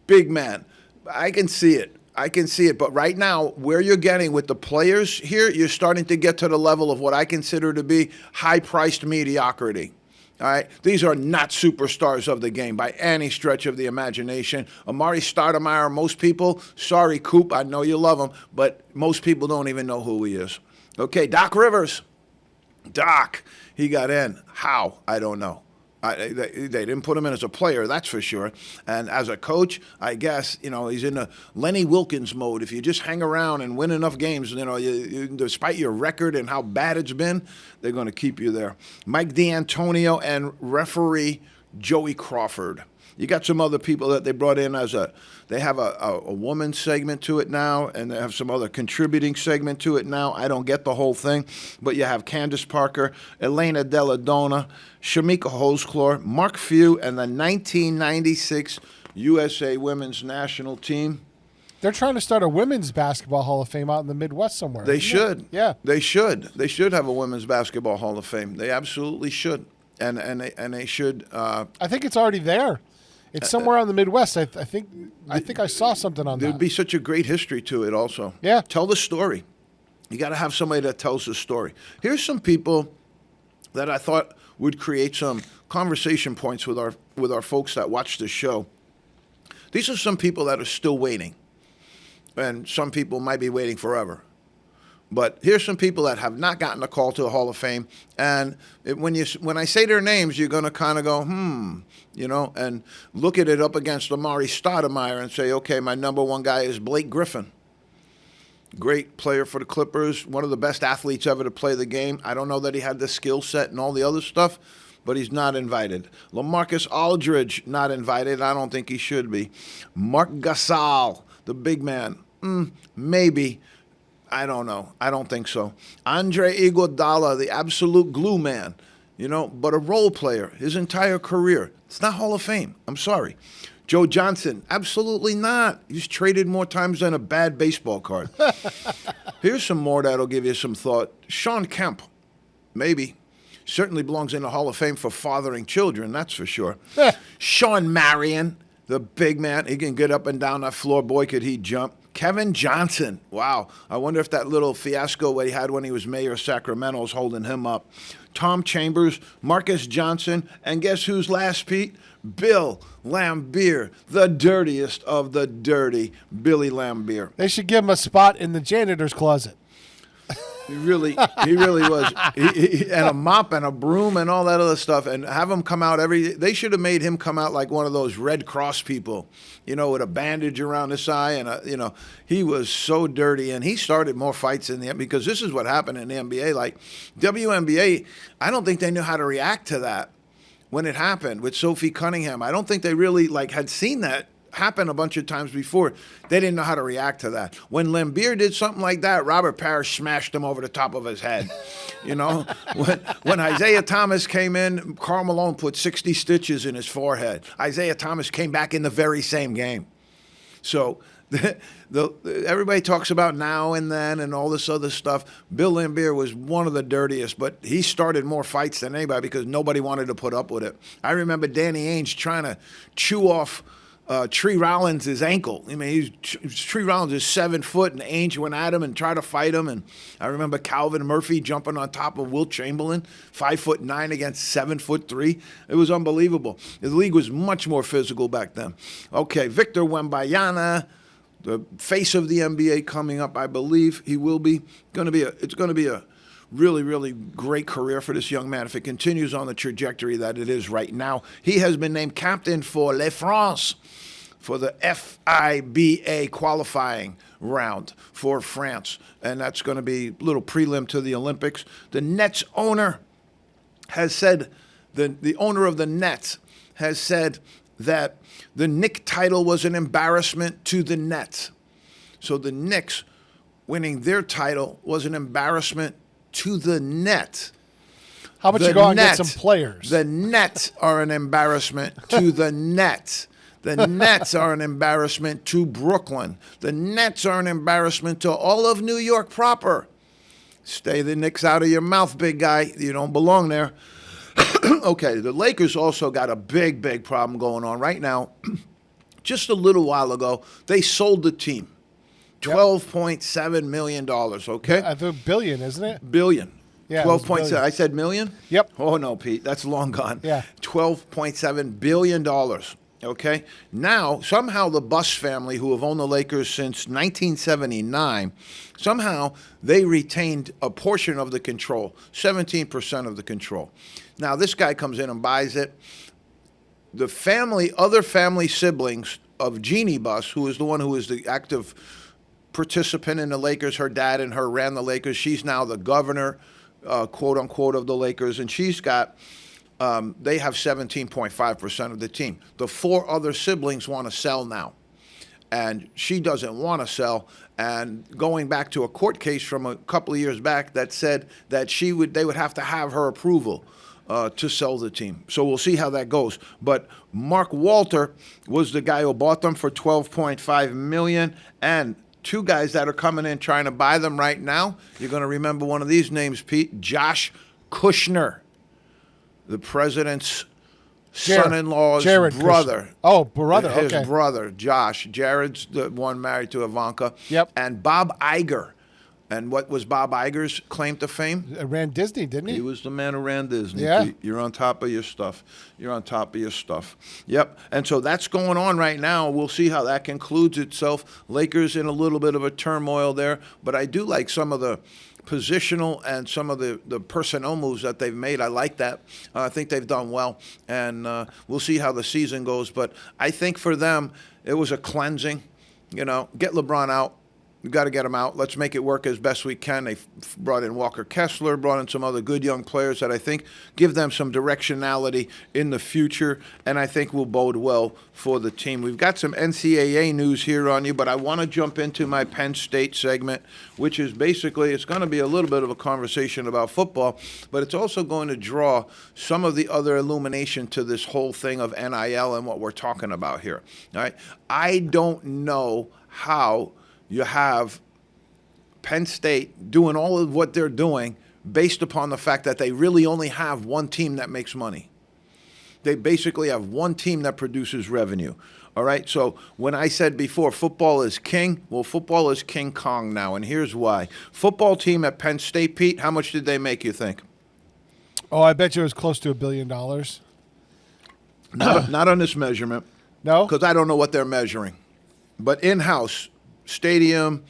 big man. I can see it. But right now, where you're getting with the players here, you're starting to get to the level of what I consider to be high-priced mediocrity. All right? These are not superstars of the game by any stretch of the imagination. Amari Stoudemire, most people, sorry, Coop, I know you love him, but most people don't even know who he is. Okay, Doc Rivers. Doc, he got in. How? I don't know. They didn't put him in as a player, that's for sure. And as a coach, I guess, he's in a Lenny Wilkins mode. If you just hang around and win enough games, despite your record and how bad it's been, they're going to keep you there. Mike D'Antonio and referee Joey Crawford. You got some other people that they brought in they have a woman's segment to it now, and they have some other contributing segment to it now. I don't get the whole thing, but you have Candace Parker, Elena Deladona, Shamika Holsclaw, Mark Few, and the 1996 USA Women's National Team. They're trying to start a women's basketball Hall of Fame out in the Midwest somewhere. They should. Yeah. They should. They should have a women's basketball Hall of Fame. They absolutely should. And they should. I think it's already there. It's somewhere on the Midwest. I think I saw something on that. There'd be such a great history to it also. Yeah. Tell the story. You got to have somebody that tells the story. Here's some people that I thought would create some conversation points with our folks that watch the show. These are some people that are still waiting. And some people might be waiting forever. But here's some people that have not gotten a call to the Hall of Fame. And when I say their names, you're going to kind of go, and look at it up against Amari Stoudemire and say, okay, my number one guy is Blake Griffin. Great player for the Clippers, one of the best athletes ever to play the game. I don't know that he had the skill set and all the other stuff, but he's not invited. LaMarcus Aldridge, not invited. I don't think he should be. Mark Gasol, the big man, maybe. I don't know. I don't think so. Andre Iguodala, the absolute glue man, but a role player his entire career. It's not Hall of Fame. I'm sorry. Joe Johnson, absolutely not. He's traded more times than a bad baseball card. Here's some more that'll give you some thought. Sean Kemp, maybe. Certainly belongs in the Hall of Fame for fathering children, that's for sure. Sean Marion, the big man. He can get up and down that floor. Boy, could he jump. Kevin Johnson. Wow. I wonder if that little fiasco he had when he was mayor of Sacramento is holding him up. Tom Chambers, Marcus Johnson, and guess who's last, Pete? Bill Laimbeer, the dirtiest of the dirty, Billy Laimbeer. They should give him a spot in the janitor's closet. He really was. And a mop and a broom and all that other stuff, and have him come out they should have made him come out like one of those Red Cross people, with a bandage around his eye, and he was so dirty, and he started more fights in because this is what happened in the NBA. Like WNBA, I don't think they knew how to react to that when it happened with Sophie Cunningham. I don't think they really had seen that happen a bunch of times before. They didn't know how to react to that. When Laimbeer did something like that, Robert Parrish smashed him over the top of his head. When Isaiah Thomas came in, Karl Malone put 60 stitches in his forehead. Isaiah Thomas came back in the very same game. So everybody talks about now and then and all this other stuff. Bill Laimbeer was one of the dirtiest, but he started more fights than anybody because nobody wanted to put up with it. I remember Danny Ainge trying to chew off Tree Rollins' ankle. Tree Rollins is 7 foot, and Ainge went at him and tried to fight him. And I remember Calvin Murphy jumping on top of Wilt Chamberlain, 5'9" against 7'3". It was unbelievable. The league was much more physical back then. Okay, Victor Wembanyama, the face of the NBA coming up. I believe he will be. It's going to be a really, really great career for this young man if it continues on the trajectory that it is right now. He has been named captain for Le France for the FIBA qualifying round for France, and that's going to be a little prelim to the Olympics. The Nets owner has said, the owner of the Nets has said that the Knicks title was an embarrassment to the Nets. So the Knicks winning their title was an embarrassment to the Nets. How about you go out and get some players? The Nets are an embarrassment to the Nets. The Nets are an embarrassment to Brooklyn. The Nets are an embarrassment to all of New York proper. Stay the Knicks out of your mouth, big guy. You don't belong there. Okay, the Lakers also got a big, big problem going on right now. Just a little while ago, they sold the team. $12.7 million, okay? I think billion, isn't it? Billion. Yeah, 12.7. I said million? Yep. Oh, no, Pete. That's long gone. Yeah. $12.7 billion, okay? Now, somehow the Buss family, who have owned the Lakers since 1979, somehow they retained a portion of the control, 17% of the control. Now, this guy comes in and buys it. The family, other family siblings of Jeannie Buss, who is the one who is the active participant in the Lakers, her dad and her ran the Lakers. She's now the governor, quote unquote, of the Lakers, and she's got, they have 17.5% of the team. The four other siblings want to sell now, and she doesn't want to sell. And going back to a court case from a couple of years back that said that they would have to have her approval to sell the team. So we'll see how that goes. But Mark Walter was the guy who bought them for $12.5 million, and two guys that are coming in trying to buy them right now. You're going to remember one of these names, Pete. Josh Kushner, the president's son-in-law's brother. Kushner. Oh, brother, His okay. brother, Josh. Jared's the one married to Ivanka. Yep. And Bob Iger. And what was Bob Iger's claim to fame? Ran Disney, didn't he? He was the man who ran Disney. Yeah. Pete. You're on top of your stuff. You're on top of your stuff. Yep. And so that's going on right now. We'll see how that concludes itself. Lakers in a little bit of a turmoil there. But I do like some of the positional and some of the personnel moves that they've made. I like that. I think they've done well. And we'll see how the season goes. But I think for them, it was a cleansing. You know, get LeBron out. We've got to get them out. Let's make it work as best we can. They brought in Walker Kessler, brought in some other good young players that I think give them some directionality in the future, and I think will bode well for the team. We've got some NCAA news here on you, but I want to jump into my Penn State segment, which is basically, it's going to be a little bit of a conversation about football, but it's also going to draw some of the other illumination to this whole thing of NIL and what we're talking about here. All right? I don't know how you have Penn State doing all of what they're doing based upon the fact that they really only have one team that makes money. They basically have one team that produces revenue. All right, so when I said before football is king, well, football is King Kong now, and here's why. Football team at Penn State, Pete, how much did they make, you think? Oh, I bet you it was close to $1 billion. Not on this measurement. No? Because I don't know what they're measuring. But in-house, stadium,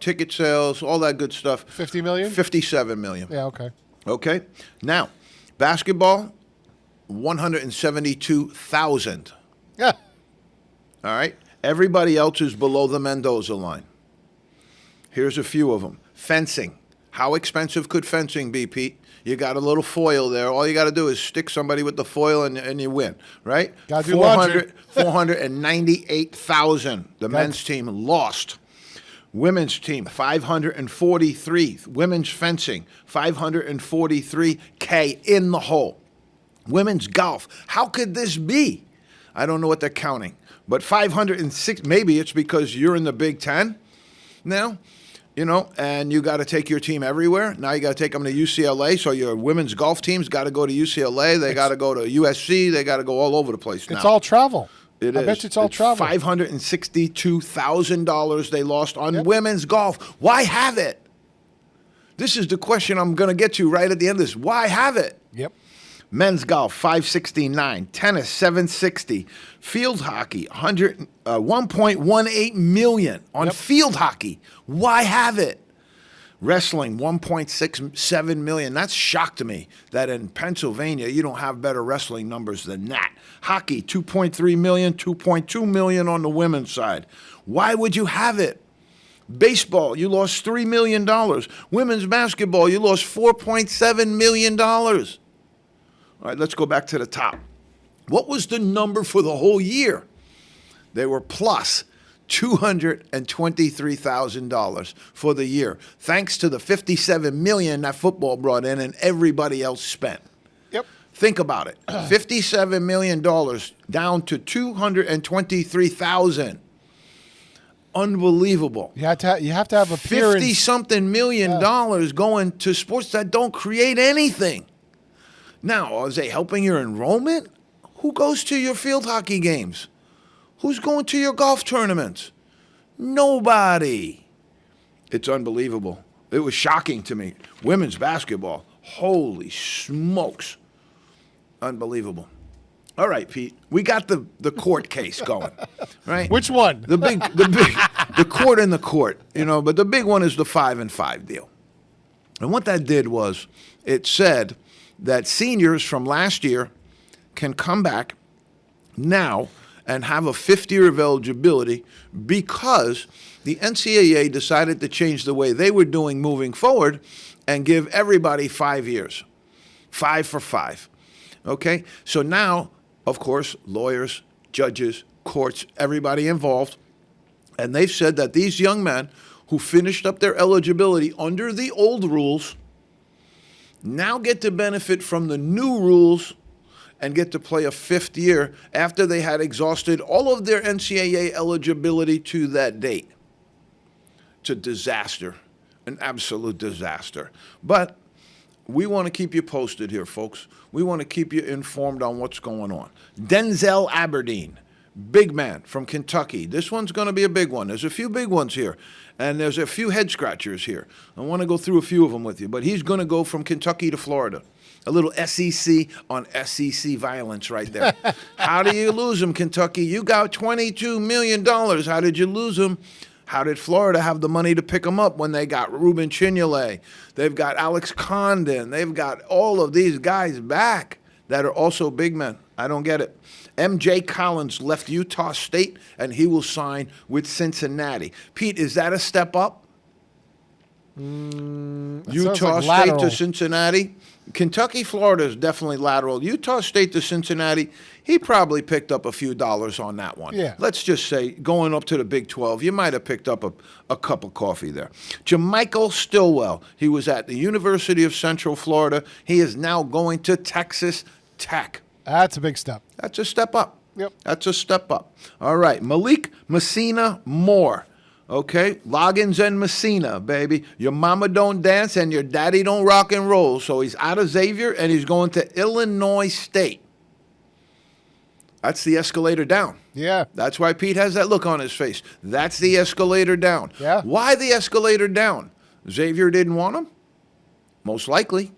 ticket sales, all that good stuff. 50 million? 57 million. Yeah, okay. Okay. Now, basketball, 172,000. Yeah. All right. Everybody else is below the Mendoza line. Here's a few of them. Fencing. How expensive could fencing be, Pete? You got a little foil there. All you got to do is stick somebody with the foil and you win, right? Got to do laundry. 498,000. The men's team lost. Women's team, 543. Women's fencing, 543K in the hole. Women's golf. How could this be? I don't know what they're counting. But 506, maybe it's because you're in the Big Ten now. And you got to take your team everywhere. Now you got to take them to UCLA. So your women's golf team's got to go to UCLA. They got to go to USC. They got to go all over the place now. It's all travel. I bet you it's all travel. $562,000 they lost on women's golf. Why have it? This is the question I'm going to get to right at the end of this. Why have it? Yep. Men's golf, 569. Tennis, 760. Field hockey, 1.18 million on field hockey. Why have it? Wrestling, 1.67 million. That's shocked me that in Pennsylvania you don't have better wrestling numbers than that. Hockey, 2.3 million, 2.2 million on the women's side. Why would you have it? Baseball, you lost $3 million. Women's basketball, you lost $4.7 million. All right, let's go back to the top. What was the number for the whole year? They were plus $223,000 for the year, thanks to the $57 million that football brought in and everybody else spent. Yep. Think about it. $57 million down to $223,000. Unbelievable. You have to have appearance. 50-something million dollars going to sports that don't create anything. Now, are they helping your enrollment? Who goes to your field hockey games? Who's going to your golf tournaments? Nobody. It's unbelievable. It was shocking to me. Women's basketball, holy smokes. Unbelievable. All right, Pete, we got the court case going, right? Which one? The court and the court, but the big one is the 5-5 deal. And what that did was it said that seniors from last year can come back now and have a fifth year of eligibility because the NCAA decided to change the way they were doing moving forward and give everybody 5 years. 5 for 5. Okay? So now, of course, lawyers, judges, courts, everybody involved, and they've said that these young men who finished up their eligibility under the old rules now get to benefit from the new rules and get to play a fifth year after they had exhausted all of their NCAA eligibility to that date. It's a disaster, an absolute disaster. But we want to keep you posted here, folks. We want to keep you informed on what's going on. Denzel Aberdeen, big man from Kentucky. This one's going to be a big one. There's a few big ones here, and there's a few head scratchers here. I want to go through a few of them with you, but he's going to go from Kentucky to Florida. A little SEC on SEC violence right there. How do you lose him, Kentucky? You got $22 million. How did you lose him? How did Florida have the money to pick him up when they got Ruben Chinule? They've got Alex Condon. They've got all of these guys back that are also big men. I don't get it. M.J. Collins left Utah State, and he will sign with Cincinnati. Pete, is that a step up? Utah State to Cincinnati. Kentucky, Florida is definitely lateral. Utah State to Cincinnati, he probably picked up a few dollars on that one. Yeah. Let's just say going up to the Big 12, you might have picked up a cup of coffee there. Jermichael Stillwell, he was at the University of Central Florida. He is now going to Texas Tech. That's a big step. That's a step up. Yep. That's a step up. All right, Malik Messina Moore. Okay, Loggins and Messina, baby. Your mama don't dance and your daddy don't rock and roll. So he's out of Xavier and he's going to Illinois State. That's the escalator down. Yeah. That's why Pete has that look on his face. That's the escalator down. Yeah. Why the escalator down? Xavier didn't want him? Most likely.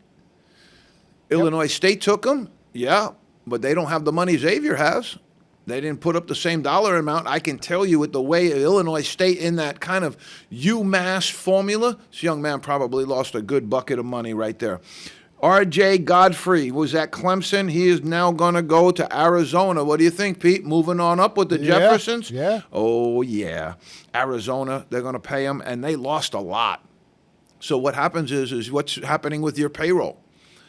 Illinois State took him? Yeah, but they don't have the money Xavier has. They didn't put up the same dollar amount. I can tell you with the way Illinois State in that kind of UMass formula, this young man probably lost a good bucket of money right there. R.J. Godfrey was at Clemson. He is now going to go to Arizona. What do you think, Pete? Moving on up with the Jeffersons? Yeah. Oh, yeah. Arizona, they're going to pay him, and they lost a lot. So what happens is what's happening with your payroll.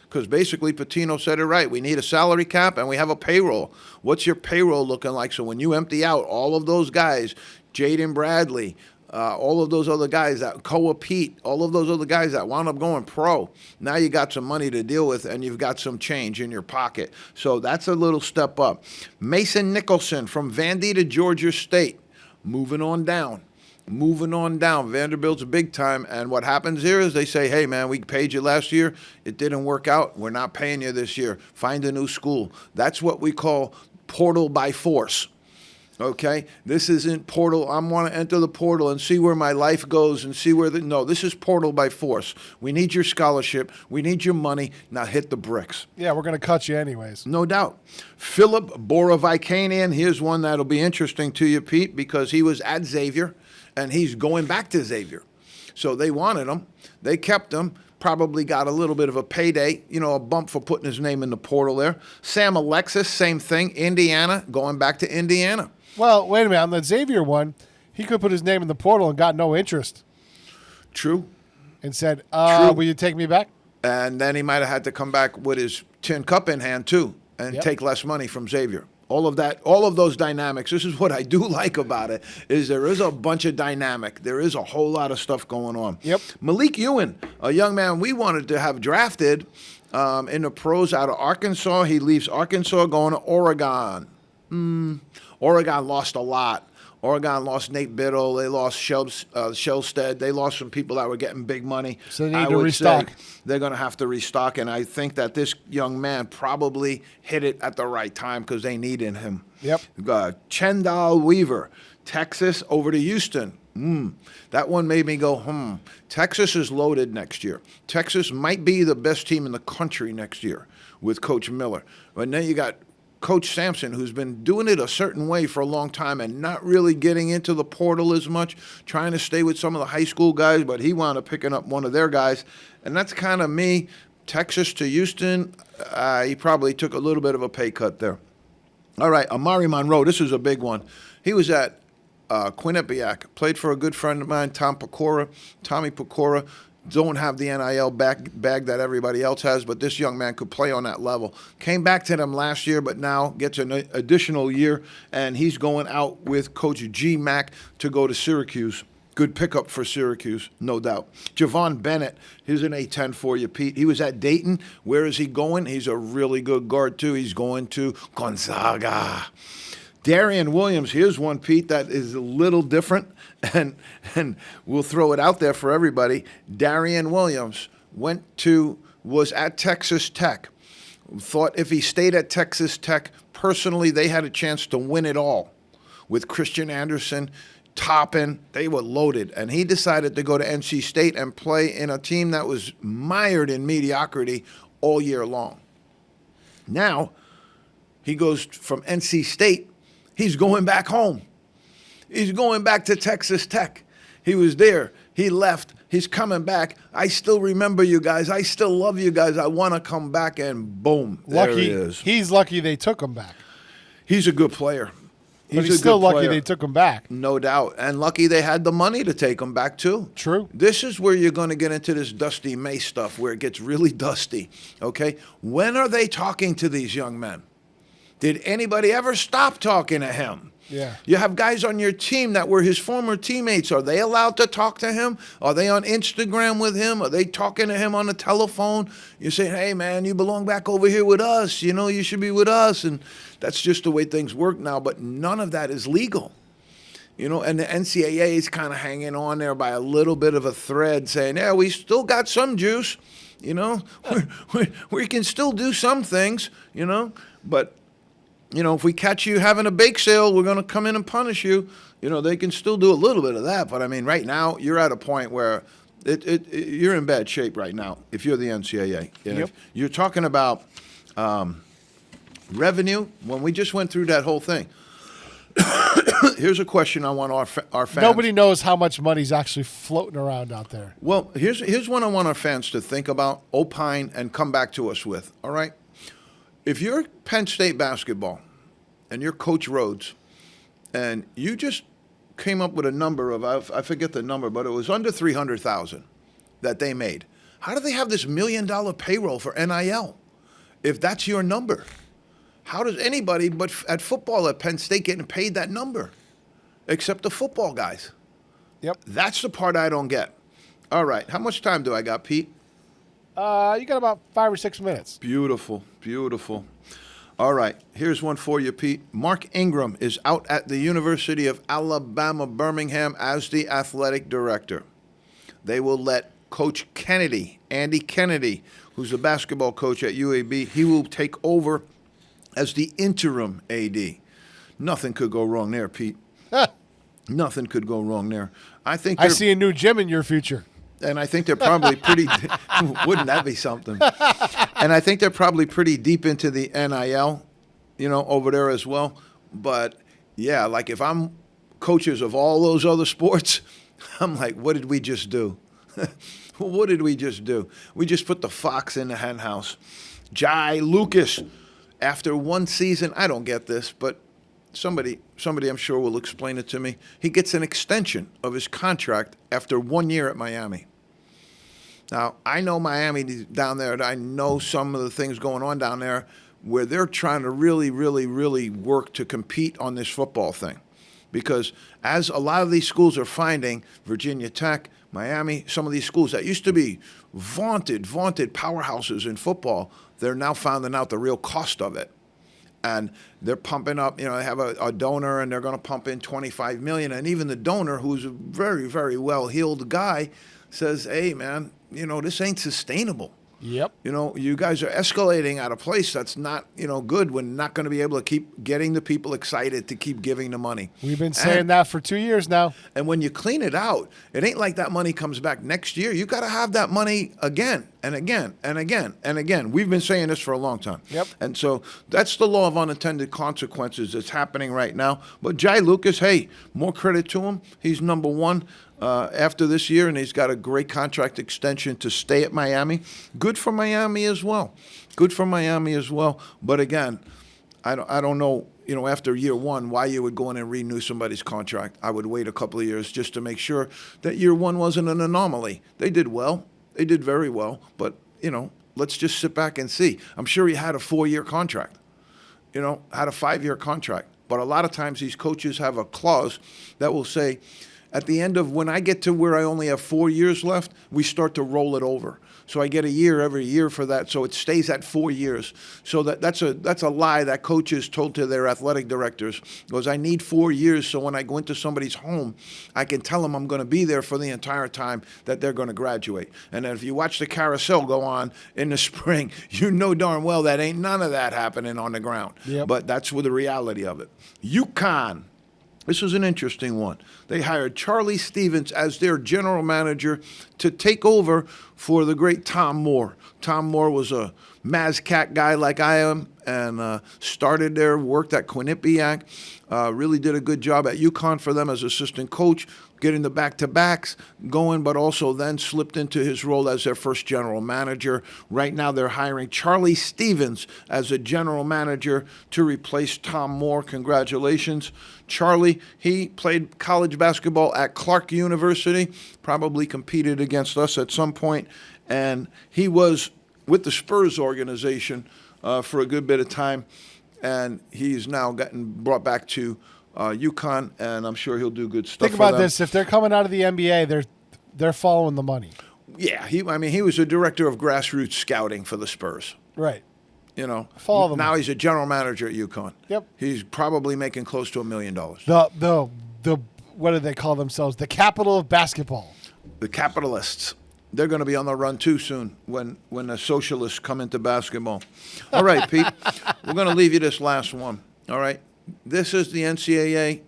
Because basically Patino said it right. We need a salary cap and we have a payroll. What's your payroll looking like? So when you empty out all of those guys, Jaden Bradley, all of those other guys, that Koa Pete, all of those other guys that wound up going pro, now you got some money to deal with and you've got some change in your pocket. So that's a little step up. Mason Nicholson from Vandy to Georgia State, moving on down. Moving on down. Vanderbilt's big time. And what happens here is they say, hey, man, we paid you last year. It didn't work out. We're not paying you this year. Find a new school. That's what we call portal by force. Okay, this isn't portal. I want to enter the portal and see where my life goes and see where no. This is portal by force. We need your scholarship. We need your money. Now hit the bricks. Yeah, we're going to cut you anyways. No doubt. Philip Borovikanian. Here's one that'll be interesting to you, Pete, because he was at Xavier and he's going back to Xavier. So they wanted him. They kept him. Probably got a little bit of a payday, a bump for putting his name in the portal there. Sam Alexis, same thing. Indiana, going back to Indiana. Well, wait a minute. On the Xavier one, he could put his name in the portal and got no interest. True. And said, will you take me back? And then he might have had to come back with his tin cup in hand, too, and take less money from Xavier. All of that, all of those dynamics. This is what I do like about it, is there is a bunch of dynamic. There is a whole lot of stuff going on. Yep. Malik Ewan, a young man we wanted to have drafted in the pros out of Arkansas. He leaves Arkansas going to Oregon. Oregon lost a lot. Oregon lost Nate Biddle. They lost Shellstead. They lost some people that were getting big money. So they need to restock. They're going to have to restock, and I think that this young man probably hit it at the right time because they needed him. Yep. Chendall Weaver, Texas over to Houston. That one made me go, Texas is loaded next year. Texas might be the best team in the country next year with Coach Miller. But then you got Coach Sampson, who's been doing it a certain way for a long time and not really getting into the portal as much, trying to stay with some of the high school guys, but he wound up picking up one of their guys. And that's kind of me. Texas to Houston, he probably took a little bit of a pay cut there. All right, Amari Monroe, this is a big one. He was at Quinnipiac, played for a good friend of mine, Tommy Pecora. Don't have the NIL bag that everybody else has, but this young man could play on that level. Came back to them last year, but now gets an additional year, and he's going out with Coach G. Mack to go to Syracuse. Good pickup for Syracuse, no doubt. Javon Bennett, here's an A-10 for you, Pete. He was at Dayton. Where is he going? He's a really good guard, too. He's going to Gonzaga. Darian Williams, here's one, Pete, that is a little different, and we'll throw it out there for everybody. Darian Williams was at Texas Tech. Thought if he stayed at Texas Tech, personally, they had a chance to win it all. With Christian Anderson, Toppin, they were loaded. And he decided to go to NC State and play in a team that was mired in mediocrity all year long. Now, he goes from NC State. He's going back home. He's going back to Texas Tech. He was there. He left. He's coming back. I still remember you guys. I still love you guys. I want to come back, and boom, there it is. He's lucky they took him back. He's a good player. But he's still lucky they took him back. No doubt. And lucky they had the money to take him back, too. True. This is where you're going to get into this Dusty May stuff, where it gets really dusty, okay? When are they talking to these young men? Did anybody ever stop talking to him? Yeah. You have guys on your team that were his former teammates. Are they allowed to talk to him? Are they on Instagram with him? Are they talking to him on the telephone? You say, hey, man, you belong back over here with us. You should be with us. And that's just the way things work now. But none of that is legal. And the NCAA is kind of hanging on there by a little bit of a thread saying, yeah, we still got some juice. We can still do some things, but if we catch you having a bake sale, we're going to come in and punish you. They can still do a little bit of that. But, I mean, right now, you're at a point where you're in bad shape right now if you're the NCAA. And if you're talking about revenue, when we just went through that whole thing, here's a question I want our fans. Nobody knows how much money's actually floating around out there. Well, here's one I want our fans to think about, opine, and come back to us with, all right? If you're Penn State basketball and you're Coach Rhodes and you just came up with a number of, I forget the number, but it was under $300,000 that they made. How do they have this $1 million payroll for NIL if that's your number? How does anybody but at football at Penn State getting paid that number except the football guys? Yep. That's the part I don't get. All right. How much time do I got, Pete? You got about 5 or 6 minutes. Beautiful, beautiful. All right, here's one for you, Pete. Mark Ingram is out at the University of Alabama, Birmingham, as the athletic director. They will let Coach Kennedy, Andy Kennedy, who's the basketball coach at UAB, he will take over as the interim AD. Nothing could go wrong there, Pete. Nothing could go wrong there. I think I see a new gym in your future. and I think they're probably pretty. Wouldn't that be something? And I think they're probably pretty deep into the NIL, over there as well. But yeah, like if I'm coaches of all those other sports, I'm like, what did we just do? What did we just do? We just put the fox in the hen house. Jai Lucas, after one season, I don't get this, but somebody I'm sure will explain it to me. He gets an extension of his contract after 1 year at Miami. Now, I know Miami down there, and I know some of the things going on down there where they're trying to really, really, really work to compete on this football thing. Because as a lot of these schools are finding, Virginia Tech, Miami, some of these schools that used to be vaunted powerhouses in football, they're now finding out the real cost of it. And they're pumping up, they have a donor and they're going to pump in $25 million. And even the donor, who's a very, very well-heeled guy, says, hey, man, this ain't sustainable. Yep. You guys are escalating at a place that's not, good. We're not going to be able to keep getting the people excited to keep giving the money. We've been saying that for 2 years now. And when you clean it out, it ain't like that money comes back next year. You got to have that money again and again and again and again. We've been saying this for a long time. Yep. And so that's the law of unintended consequences that's happening right now. But Jai Lucas, hey, more credit to him. He's number one. After this year, and he's got a great contract extension to stay at Miami. Good for Miami as well. But again, I don't know, after year one, why you would go in and renew somebody's contract. I would wait a couple of years just to make sure that year one wasn't an anomaly. They did well. They did very well. But, let's just sit back and see. I'm sure he had a 4-year contract, had a 5-year contract. But a lot of times these coaches have a clause that will say, at the end of when I get to where I only have 4 years left, we start to roll it over. So I get a year every year for that, so it stays at 4 years. So that's a lie that coaches told to their athletic directors. Goes, I need 4 years so when I go into somebody's home, I can tell them I'm going to be there for the entire time that they're going to graduate. And then if you watch the carousel go on in the spring, you know darn well that ain't none of that happening on the ground. Yep. But that's the reality of it. UConn. This was an interesting one. They hired Charlie Stevens as their general manager to take over for the great Tom Moore. Tom Moore was a Mazcat guy like I am and started there, worked at Quinnipiac, really did a good job at UConn for them as assistant coach, getting the back-to-backs going, but also then slipped into his role as their first general manager. Right now they're hiring Charlie Stevens as a general manager to replace Tom Moore. Congratulations. Charlie, he played college basketball at Clark University, probably competed against us at some point, and he was with the Spurs organization for a good bit of time, and he's now gotten brought back to UConn, and I'm sure he'll do good stuff. Think about this: if they're coming out of the NBA, they're following the money. Yeah, he was a director of grassroots scouting for the Spurs. Right. Follow them. Now he's a general manager at UConn. Yep. He's probably making close to $1 million. The what do they call themselves? The capital of basketball. The capitalists. They're going to be on the run too soon when the socialists come into basketball. All right, Pete, we're going to leave you this last one. All right. This is the NCAA.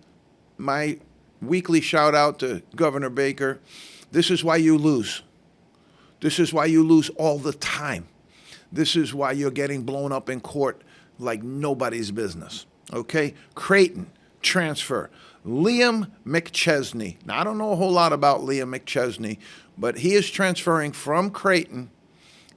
My weekly shout out to Governor Baker. This is why you lose. This is why you lose all the time. This is why you're getting blown up in court like nobody's business. Okay? Creighton, transfer. Liam McChesney. Now, I don't know a whole lot about Liam McChesney, but he is transferring from Creighton.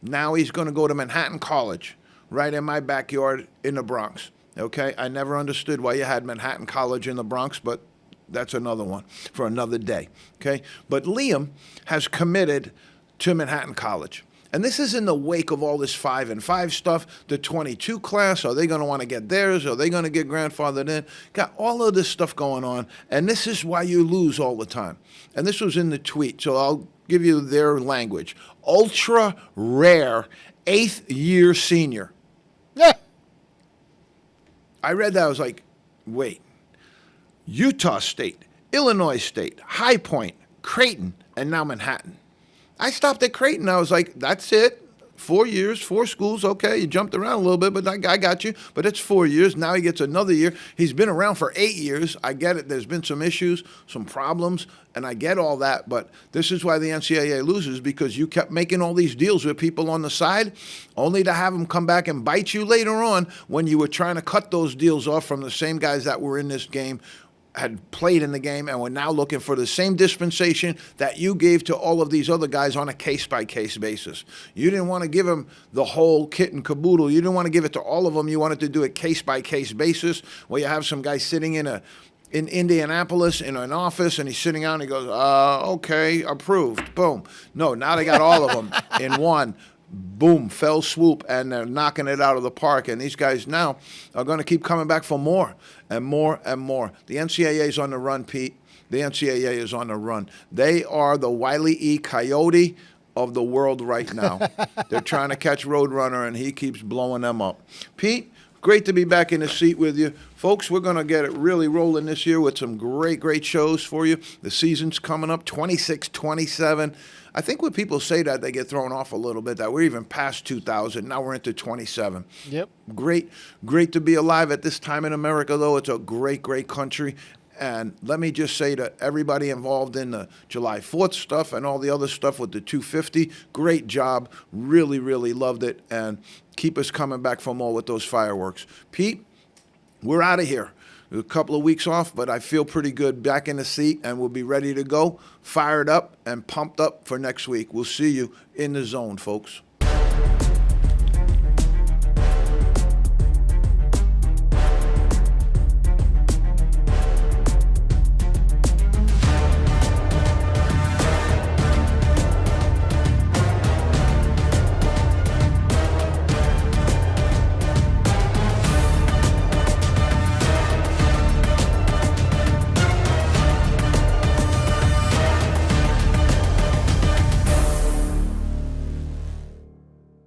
Now he's going to go to Manhattan College, right in my backyard in the Bronx. Okay? I never understood why you had Manhattan College in the Bronx, but that's another one for another day. Okay? But Liam has committed to Manhattan College. And this is in the wake of all this 5-and-5 stuff. The 22 class, are they going to want to get theirs? Are they going to get grandfathered in? Got all of this stuff going on. And this is why you lose all the time. And this was in the tweet, so I'll give you their language. Ultra rare 8th-year senior. Yeah. I read that. I was like, wait. Utah State, Illinois State, High Point, Creighton, and now Manhattan. I stopped at Creighton. I was like, that's it. 4 years, 4 schools, okay, you jumped around a little bit, but I got you. But it's 4 years. Now he gets another year. He's been around for 8 years. I get it. There's been some issues, some problems, and I get all that. But this is why the NCAA loses, because you kept making all these deals with people on the side, only to have them come back and bite you later on when you were trying to cut those deals off from the same guys that were in this game, had played in the game, and were now looking for the same dispensation that you gave to all of these other guys on a case-by-case basis. You didn't want to give them the whole kit and caboodle. You didn't want to give it to all of them. You wanted to do it case-by-case basis, where you have some guy sitting in Indianapolis in an office, and he's sitting down and he goes, okay, approved, boom. No, now they got all of them in one. Boom, fell swoop, and they're knocking it out of the park. And these guys now are going to keep coming back for more and more and more. The NCAA is on the run, Pete. The NCAA is on the run. They are the Wile E. Coyote of the world right now. They're trying to catch Roadrunner, and he keeps blowing them up. Pete, great to be back in the seat with you. Folks, we're going to get it really rolling this year with some great, great shows for you. The season's coming up, 26, 27. I think when people say that, they get thrown off a little bit, that we're even past 2000. Now we're into 27. Yep. Great to be alive at this time in America, though. It's a great, great country. And let me just say to everybody involved in the July 4th stuff and all the other stuff with the 250, great job. Really, really loved it. And keep us coming back for more with those fireworks. Pete, we're out of here. A couple of weeks off, but I feel pretty good back in the seat, and we'll be ready to go, fired up and pumped up for next week. We'll see you in the zone, folks.